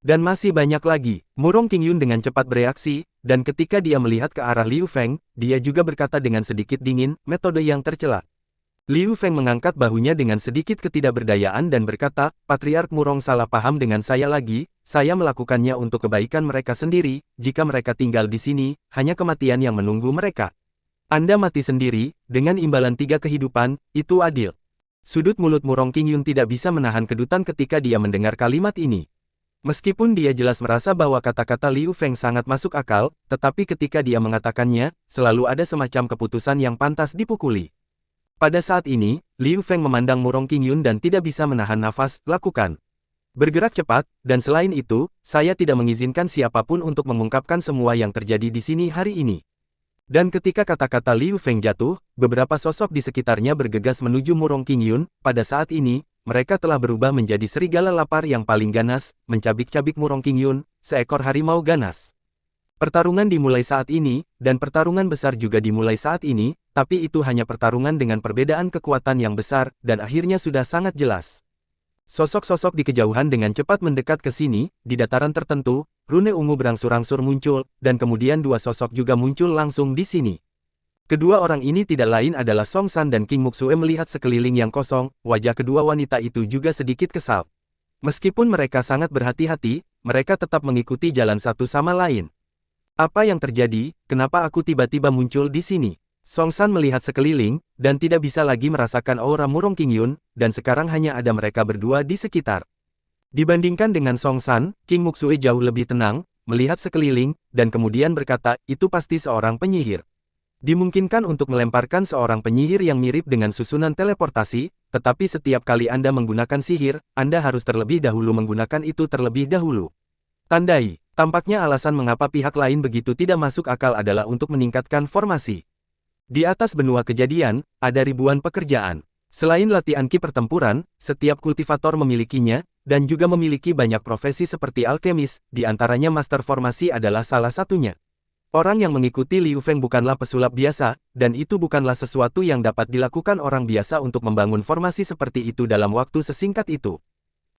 Dan masih banyak lagi. Murong Qingyun dengan cepat bereaksi, dan ketika dia melihat ke arah Liu Feng, dia juga berkata dengan sedikit dingin, metode yang tercela. Liu Feng mengangkat bahunya dengan sedikit ketidakberdayaan dan berkata, Patriark Murong salah paham dengan saya lagi, saya melakukannya untuk kebaikan mereka sendiri, jika mereka tinggal di sini, hanya kematian yang menunggu mereka. Anda mati sendiri, dengan imbalan 3 kehidupan, itu adil. Sudut mulut Murong Qingyun tidak bisa menahan kedutan ketika dia mendengar kalimat ini. Meskipun dia jelas merasa bahwa kata-kata Liu Feng sangat masuk akal, tetapi ketika dia mengatakannya, selalu ada semacam keputusan yang pantas dipukuli. Pada saat ini, Liu Feng memandang Murong Qingyun dan tidak bisa menahan nafas, lakukan. Bergerak cepat, dan selain itu, saya tidak mengizinkan siapapun untuk mengungkapkan semua yang terjadi di sini hari ini. Dan ketika kata-kata Liu Feng jatuh, beberapa sosok di sekitarnya bergegas menuju Murong Qingyun. Pada saat ini, mereka telah berubah menjadi serigala lapar yang paling ganas, mencabik-cabik Murong Qingyun, seekor harimau ganas. Pertarungan dimulai saat ini, dan pertarungan besar juga dimulai saat ini, tapi itu hanya pertarungan dengan perbedaan kekuatan yang besar, dan akhirnya sudah sangat jelas. Sosok-sosok di kejauhan dengan cepat mendekat ke sini, di dataran tertentu, rune ungu berangsur-angsur muncul, dan kemudian dua sosok juga muncul langsung di sini. Kedua orang ini tidak lain adalah Song San dan King Muxue. Melihat sekeliling yang kosong, wajah kedua wanita itu juga sedikit kesal. Meskipun mereka sangat berhati-hati, mereka tetap mengikuti jalan satu sama lain. Apa yang terjadi, kenapa aku tiba-tiba muncul di sini? Song San melihat sekeliling, dan tidak bisa lagi merasakan aura Murong Qingyun, dan sekarang hanya ada mereka berdua di sekitar. Dibandingkan dengan Song San, King Muxue jauh lebih tenang, melihat sekeliling, dan kemudian berkata, itu pasti seorang penyihir. Dimungkinkan untuk melemparkan seorang penyihir yang mirip dengan susunan teleportasi, tetapi setiap kali Anda menggunakan sihir, Anda harus terlebih dahulu menggunakan itu terlebih dahulu. Tandai. Tampaknya alasan mengapa pihak lain begitu tidak masuk akal adalah untuk meningkatkan formasi. Di atas benua kejadian, ada ribuan pekerjaan. Selain latihan ki pertempuran, setiap kultivator memilikinya, dan juga memiliki banyak profesi seperti alkemis, di antaranya master formasi adalah salah satunya. Orang yang mengikuti Liu Feng bukanlah pesulap biasa, dan itu bukanlah sesuatu yang dapat dilakukan orang biasa untuk membangun formasi seperti itu dalam waktu sesingkat itu.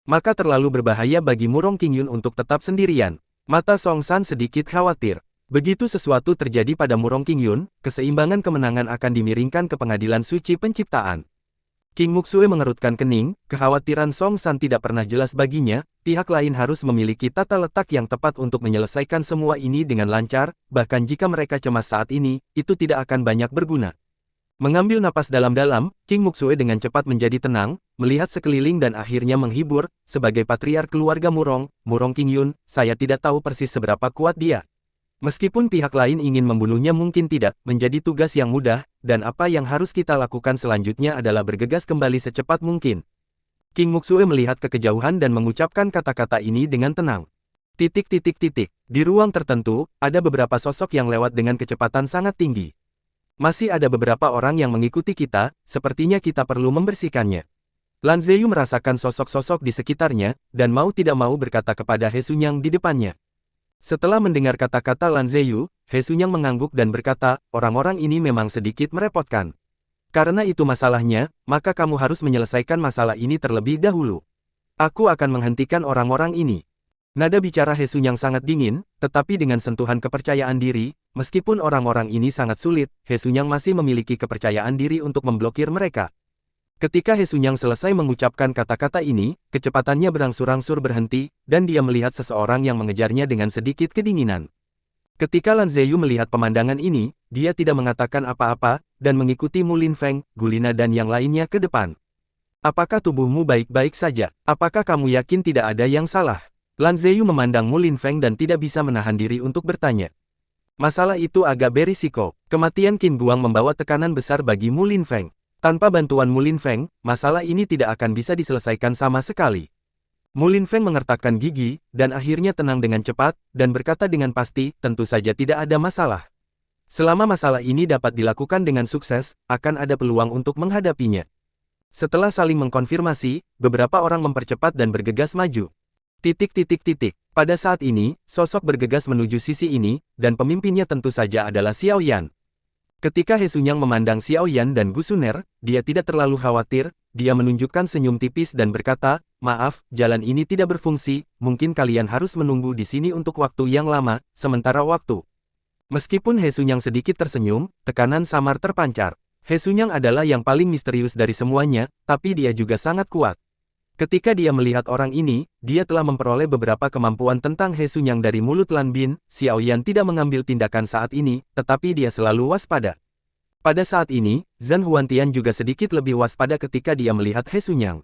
Maka terlalu berbahaya bagi Murong Qingyun untuk tetap sendirian. Mata Song San sedikit khawatir. Begitu sesuatu terjadi pada Murong Qingyun, keseimbangan kemenangan akan dimiringkan ke pengadilan suci penciptaan. King Muxue mengerutkan kening, kekhawatiran Song San tidak pernah jelas baginya, pihak lain harus memiliki tata letak yang tepat untuk menyelesaikan semua ini dengan lancar, bahkan jika mereka cemas saat ini, itu tidak akan banyak berguna. Mengambil napas dalam-dalam, King Muxue dengan cepat menjadi tenang, melihat sekeliling dan akhirnya menghibur, sebagai patriark keluarga Murong Qingyun, saya tidak tahu persis seberapa kuat dia. Meskipun pihak lain ingin membunuhnya mungkin tidak menjadi tugas yang mudah, dan apa yang harus kita lakukan selanjutnya adalah bergegas kembali secepat mungkin. King Muxue melihat ke kejauhan dan mengucapkan kata-kata ini dengan tenang. Di ruang tertentu, ada beberapa sosok yang lewat dengan kecepatan sangat tinggi. Masih ada beberapa orang yang mengikuti kita, sepertinya kita perlu membersihkannya. Lan Ziyu merasakan sosok-sosok di sekitarnya, dan mau tidak mau berkata kepada He Xunyang di depannya. Setelah mendengar kata-kata Lan Ziyu, He Xunyang mengangguk dan berkata, orang-orang ini memang sedikit merepotkan. Karena itu masalahnya, maka kamu harus menyelesaikan masalah ini terlebih dahulu. Aku akan menghentikan orang-orang ini. Nada bicara He Xunyang sangat dingin, tetapi dengan sentuhan kepercayaan diri, meskipun orang-orang ini sangat sulit, He Xunyang masih memiliki kepercayaan diri untuk memblokir mereka. Ketika He Xunyang selesai mengucapkan kata-kata ini, kecepatannya berangsur-angsur berhenti, dan dia melihat seseorang yang mengejarnya dengan sedikit kedinginan. Ketika Lan Ziyu melihat pemandangan ini, dia tidak mengatakan apa-apa, dan mengikuti Mu Lin Feng, Gulina dan yang lainnya ke depan. Apakah tubuhmu baik-baik saja? Apakah kamu yakin tidak ada yang salah? Lan Ziyu memandang Mu Lin Feng dan tidak bisa menahan diri untuk bertanya. Masalah itu agak berisiko. Kematian Qin Guang membawa tekanan besar bagi Mu Lin Feng. Tanpa bantuan Mu Lin Feng, masalah ini tidak akan bisa diselesaikan sama sekali. Mu Lin Feng mengertakkan gigi, dan akhirnya tenang dengan cepat, dan berkata dengan pasti, tentu saja tidak ada masalah. Selama masalah ini dapat dilakukan dengan sukses, akan ada peluang untuk menghadapinya. Setelah saling mengkonfirmasi, beberapa orang mempercepat dan bergegas maju. Pada saat ini, sosok bergegas menuju sisi ini, dan pemimpinnya tentu saja adalah Xiao Yan. Ketika He Xunyang memandang Xiao Yan dan Gu Suner, dia tidak terlalu khawatir, dia menunjukkan senyum tipis dan berkata, maaf, jalan ini tidak berfungsi, mungkin kalian harus menunggu di sini untuk waktu yang lama, sementara waktu. Meskipun He Xunyang sedikit tersenyum, tekanan samar terpancar. He Xunyang adalah yang paling misterius dari semuanya, tapi dia juga sangat kuat. Ketika dia melihat orang ini, dia telah memperoleh beberapa kemampuan tentang He Xunyang dari mulut Lan Bin. Xiao Yan tidak mengambil tindakan saat ini, tetapi dia selalu waspada. Pada saat ini, Zhan Huantian juga sedikit lebih waspada ketika dia melihat He Xunyang.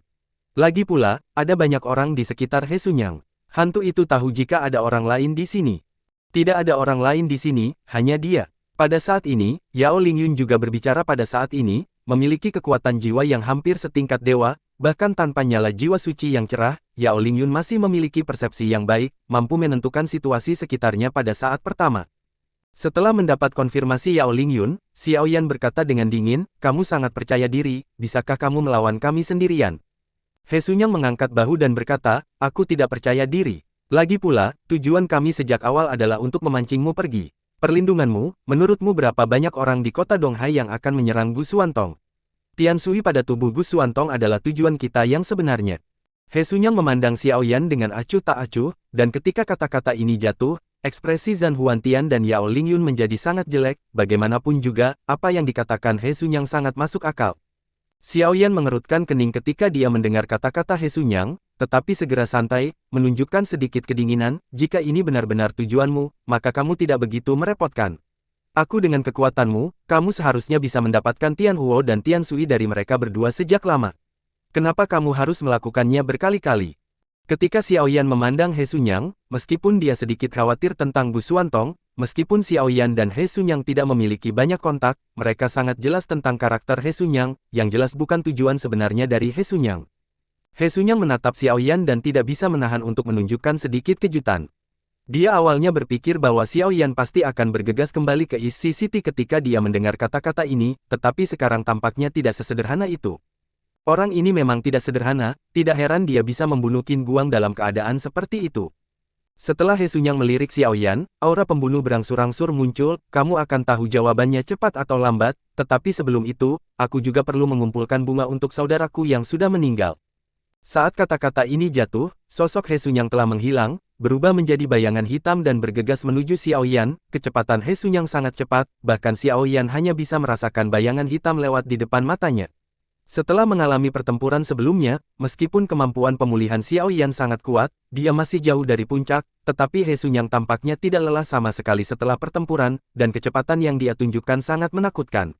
Lagi pula, ada banyak orang di sekitar He Xunyang. Hantu itu tahu jika ada orang lain di sini. Tidak ada orang lain di sini, hanya dia. Pada saat ini, Yao Lingyun juga berbicara pada saat ini, memiliki kekuatan jiwa yang hampir setingkat dewa, bahkan tanpa nyala jiwa suci yang cerah, Yao Lingyun masih memiliki persepsi yang baik, mampu menentukan situasi sekitarnya pada saat pertama. Setelah mendapat konfirmasi Yao Lingyun, Xiao Yan berkata dengan dingin, "Kamu sangat percaya diri, bisakah kamu melawan kami sendirian?" He Sunyang mengangkat bahu dan berkata, "Aku tidak percaya diri. Lagi pula, tujuan kami sejak awal adalah untuk memancingmu pergi. Perlindunganmu, menurutmu berapa banyak orang di kota Donghai yang akan menyerang Gu Xuantong? Tian Sui pada tubuh Gu Xuantong adalah tujuan kita yang sebenarnya." He Sunyang memandang Xiao Yan dengan acuh tak acuh, dan ketika kata-kata ini jatuh, ekspresi Zhan Huantian dan Yao Lingyun menjadi sangat jelek, bagaimanapun juga, apa yang dikatakan He Sunyang sangat masuk akal. Xiao Yan mengerutkan kening ketika dia mendengar kata-kata He Sunyang, tetapi segera santai, menunjukkan sedikit kedinginan, "Jika ini benar-benar tujuanmu, maka kamu tidak begitu merepotkan. Aku dengan kekuatanmu, kamu seharusnya bisa mendapatkan Tian Huo dan Tian Sui dari mereka berdua sejak lama. Kenapa kamu harus melakukannya berkali-kali?" Ketika Xiao Yan memandang He Sunyang, meskipun dia sedikit khawatir tentang Gu Xuantong, meskipun Xiao Yan dan He Sunyang tidak memiliki banyak kontak, mereka sangat jelas tentang karakter He Sunyang, yang jelas bukan tujuan sebenarnya dari He Sunyang. He Sunyang menatap Xiao Yan dan tidak bisa menahan untuk menunjukkan sedikit kejutan. Dia awalnya berpikir bahwa Xiao Yan pasti akan bergegas kembali ke isi City ketika dia mendengar kata-kata ini, tetapi sekarang tampaknya tidak sesederhana itu. Orang ini memang tidak sederhana, tidak heran dia bisa membunuh Qin Guang dalam keadaan seperti itu. Setelah He Sunyang melirik Xiao Yan, aura pembunuh berangsur-angsur muncul, "Kamu akan tahu jawabannya cepat atau lambat, tetapi sebelum itu, aku juga perlu mengumpulkan bunga untuk saudaraku yang sudah meninggal." Saat kata-kata ini jatuh, sosok He Sunyang telah menghilang, berubah menjadi bayangan hitam dan bergegas menuju Xiao Yan. Kecepatan He Sunyang sangat cepat, bahkan Xiao Yan hanya bisa merasakan bayangan hitam lewat di depan matanya. Setelah mengalami pertempuran sebelumnya, meskipun kemampuan pemulihan Xiao Yan sangat kuat, dia masih jauh dari puncak, tetapi He Sunyang tampaknya tidak lelah sama sekali setelah pertempuran, dan kecepatan yang dia tunjukkan sangat menakutkan.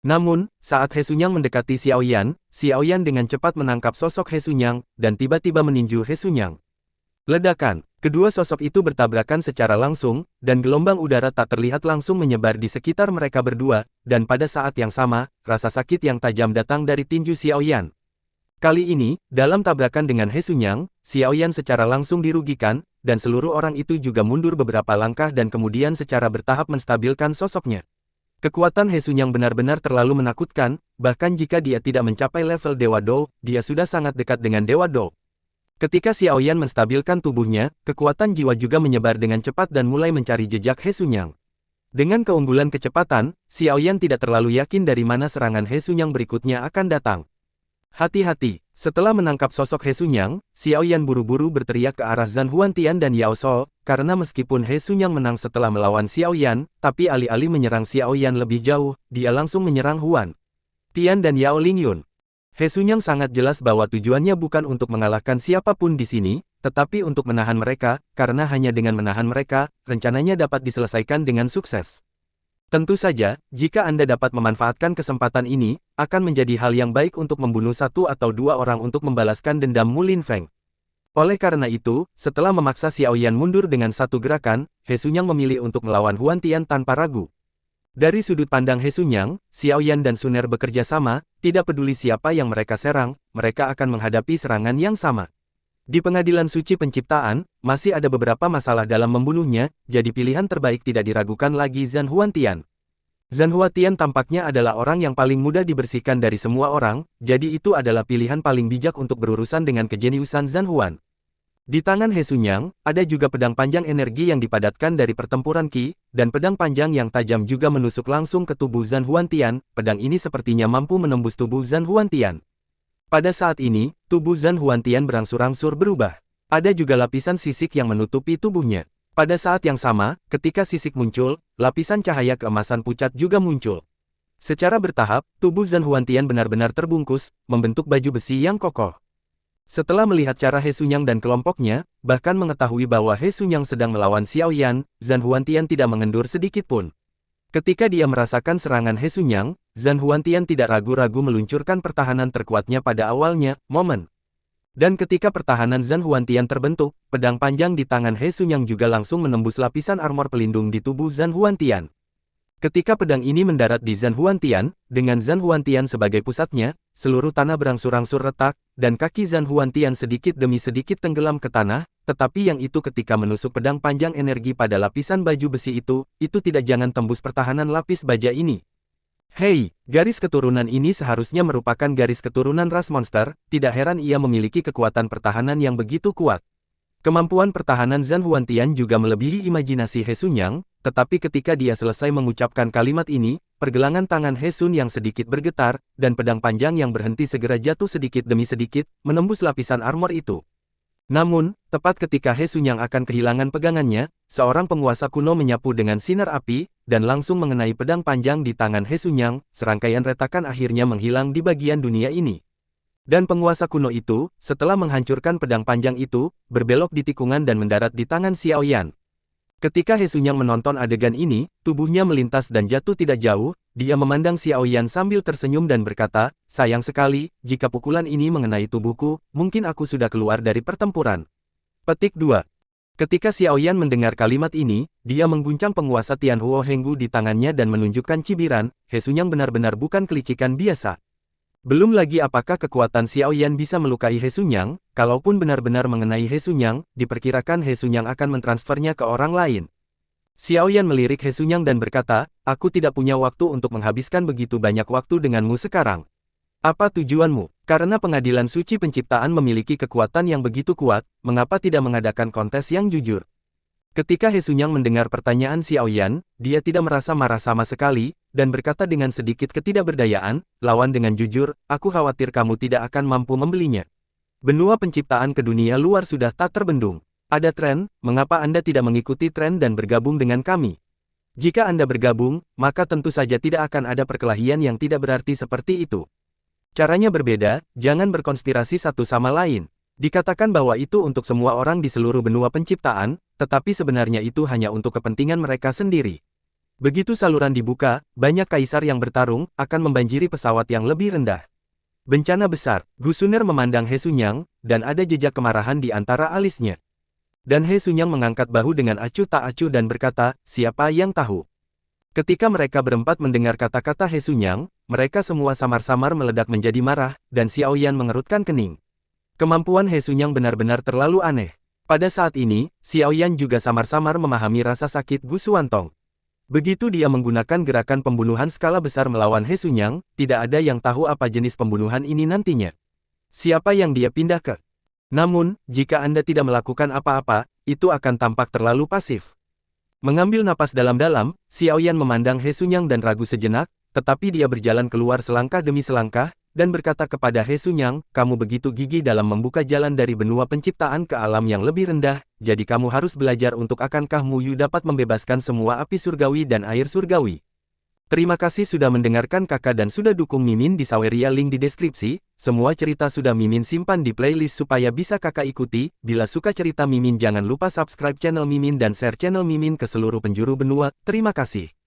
Namun, saat He Sunyang mendekati Xiao Yan dengan cepat menangkap sosok He Sunyang, dan tiba-tiba meninju He Sunyang. Ledakan, kedua sosok itu bertabrakan secara langsung, dan gelombang udara tak terlihat langsung menyebar di sekitar mereka berdua, dan pada saat yang sama, rasa sakit yang tajam datang dari tinju Xiao Yan. Kali ini, dalam tabrakan dengan He Sunyang, Xiao Yan secara langsung dirugikan, dan seluruh orang itu juga mundur beberapa langkah dan kemudian secara bertahap menstabilkan sosoknya. Kekuatan He Sunyang benar-benar terlalu menakutkan, bahkan jika dia tidak mencapai level Dewa Dou, dia sudah sangat dekat dengan Dewa Dou. Ketika Xiao Yan menstabilkan tubuhnya, kekuatan jiwa juga menyebar dengan cepat dan mulai mencari jejak He Sunyang. Dengan keunggulan kecepatan, Xiao Yan tidak terlalu yakin dari mana serangan He Sunyang berikutnya akan datang. Hati-hati, setelah menangkap sosok He Sunyang, Xiao Yan buru-buru berteriak ke arah Zhan Huantian dan Yao Shou, karena meskipun He Sunyang menang setelah melawan Xiao Yan, tapi alih-alih menyerang Xiao Yan lebih jauh, dia langsung menyerang Huan Tian dan Yao Lingyun. He Sunyang sangat jelas bahwa tujuannya bukan untuk mengalahkan siapapun di sini, tetapi untuk menahan mereka, karena hanya dengan menahan mereka, rencananya dapat diselesaikan dengan sukses. Tentu saja, jika Anda dapat memanfaatkan kesempatan ini, akan menjadi hal yang baik untuk membunuh satu atau dua orang untuk membalaskan dendam Mu Lin Feng. Oleh karena itu, setelah memaksa Xiao Yan mundur dengan satu gerakan, He Sunyang memilih untuk melawan Huan Tian tanpa ragu. Dari sudut pandang He Sunyang, Xiao Yan dan Suner bekerja sama, tidak peduli siapa yang mereka serang, mereka akan menghadapi serangan yang sama. Di pengadilan suci penciptaan, masih ada beberapa masalah dalam membunuhnya, jadi pilihan terbaik tidak diragukan lagi Zhan Huantian. Zhan Huantian tampaknya adalah orang yang paling mudah dibersihkan dari semua orang, jadi itu adalah pilihan paling bijak untuk berurusan dengan kejeniusan Zhan Huan. Di tangan He Sunyang, ada juga pedang panjang energi yang dipadatkan dari pertempuran Qi, dan pedang panjang yang tajam juga menusuk langsung ke tubuh Zhan Huantian. Pedang ini sepertinya mampu menembus tubuh Zhan Huantian. Pada saat ini, tubuh Zhan Huantian berangsur-angsur berubah. Ada juga lapisan sisik yang menutupi tubuhnya. Pada saat yang sama, ketika sisik muncul, lapisan cahaya keemasan pucat juga muncul. Secara bertahap, tubuh Zhan Huantian benar-benar terbungkus, membentuk baju besi yang kokoh. Setelah melihat cara He Sunyang dan kelompoknya, bahkan mengetahui bahwa He Sunyang sedang melawan Xiao Yan, Zhan Huantian tidak mengendur sedikit pun. Ketika dia merasakan serangan He Sunyang, Zhan Huantian tidak ragu-ragu meluncurkan pertahanan terkuatnya pada awalnya, momen. Dan ketika pertahanan Zhan Huantian terbentuk, pedang panjang di tangan He Sunyang juga langsung menembus lapisan armor pelindung di tubuh Zhan Huantian. Ketika pedang ini mendarat di Zanhuantian, dengan Zanhuantian sebagai pusatnya, seluruh tanah berangsur-angsur retak, dan kaki Zanhuantian sedikit demi sedikit tenggelam ke tanah, tetapi yang itu ketika menusuk pedang panjang energi pada lapisan baju besi itu tidak jangan tembus pertahanan lapis baja ini. Hei, garis keturunan ini seharusnya merupakan garis keturunan ras monster, tidak heran ia memiliki kekuatan pertahanan yang begitu kuat. Kemampuan pertahanan Zanhuantian juga melebihi imajinasi He Sunyang, tetapi ketika dia selesai mengucapkan kalimat ini, pergelangan tangan He Sun yang sedikit bergetar, dan pedang panjang yang berhenti segera jatuh sedikit demi sedikit, menembus lapisan armor itu. Namun, tepat ketika He Sunyang akan kehilangan pegangannya, seorang penguasa kuno menyapu dengan sinar api, dan langsung mengenai pedang panjang di tangan He Sunyang, serangkaian retakan akhirnya menghilang di bagian dunia ini. Dan penguasa kuno itu, setelah menghancurkan pedang panjang itu, berbelok di tikungan dan mendarat di tangan Xiaoyan. Ketika He Sunyang menonton adegan ini, tubuhnya melintas dan jatuh tidak jauh, dia memandang Xiaoyan sambil tersenyum dan berkata, sayang sekali, jika pukulan ini mengenai tubuhku, mungkin aku sudah keluar dari pertempuran. Petik 2. Ketika Xiaoyan mendengar kalimat ini, dia mengguncang penguasa Tianhuo Henggu di tangannya dan menunjukkan cibiran, He Sunyang benar-benar bukan kelicikan biasa. Belum lagi apakah kekuatan Xiaoyan bisa melukai He Sunyang, kalaupun benar-benar mengenai He Sunyang, diperkirakan He Sunyang akan mentransfernya ke orang lain. Xiaoyan melirik He Sunyang dan berkata, aku tidak punya waktu untuk menghabiskan begitu banyak waktu denganmu sekarang. Apa tujuanmu? Karena pengadilan suci penciptaan memiliki kekuatan yang begitu kuat, mengapa tidak mengadakan kontes yang jujur? Ketika He Sunyang mendengar pertanyaan Xiaoyan, dia tidak merasa marah sama sekali, dan berkata dengan sedikit ketidakberdayaan, lawan dengan jujur, aku khawatir kamu tidak akan mampu membelinya. Benua penciptaan ke dunia luar sudah tak terbendung. Ada tren, mengapa Anda tidak mengikuti tren dan bergabung dengan kami? Jika Anda bergabung, maka tentu saja tidak akan ada perkelahian yang tidak berarti seperti itu. Caranya berbeda, jangan berkonspirasi satu sama lain. Dikatakan bahwa itu untuk semua orang di seluruh benua penciptaan, tetapi sebenarnya itu hanya untuk kepentingan mereka sendiri. Begitu saluran dibuka, banyak kaisar yang bertarung, akan membanjiri pesawat yang lebih rendah. Bencana besar, Gu Suner memandang He Sunyang, dan ada jejak kemarahan di antara alisnya. Dan He Sunyang mengangkat bahu dengan acuh tak acuh dan berkata, siapa yang tahu? Ketika mereka berempat mendengar kata-kata He Sunyang, mereka semua samar-samar meledak menjadi marah, dan Xiaoyan mengerutkan kening. Kemampuan He Sunyang benar-benar terlalu aneh. Pada saat ini, Xiaoyan juga samar-samar memahami rasa sakit Gu Xuantong. Begitu dia menggunakan gerakan pembunuhan skala besar melawan He Sunyang, tidak ada yang tahu apa jenis pembunuhan ini nantinya. Siapa yang dia pindah ke? Namun, jika Anda tidak melakukan apa-apa, itu akan tampak terlalu pasif. Mengambil napas dalam-dalam, Xiaoyan memandang He Sunyang dan ragu sejenak, tetapi dia berjalan keluar selangkah demi selangkah, dan berkata kepada He Sunyang, kamu begitu gigih dalam membuka jalan dari benua penciptaan ke alam yang lebih rendah, jadi kamu harus belajar untuk akankah Muyu dapat membebaskan semua api surgawi dan air surgawi. Terima kasih sudah mendengarkan kakak dan sudah dukung Mimin di Saweria link di deskripsi, semua cerita sudah Mimin simpan di playlist supaya bisa kakak ikuti, bila suka cerita Mimin jangan lupa subscribe channel Mimin dan share channel Mimin ke seluruh penjuru benua, terima kasih.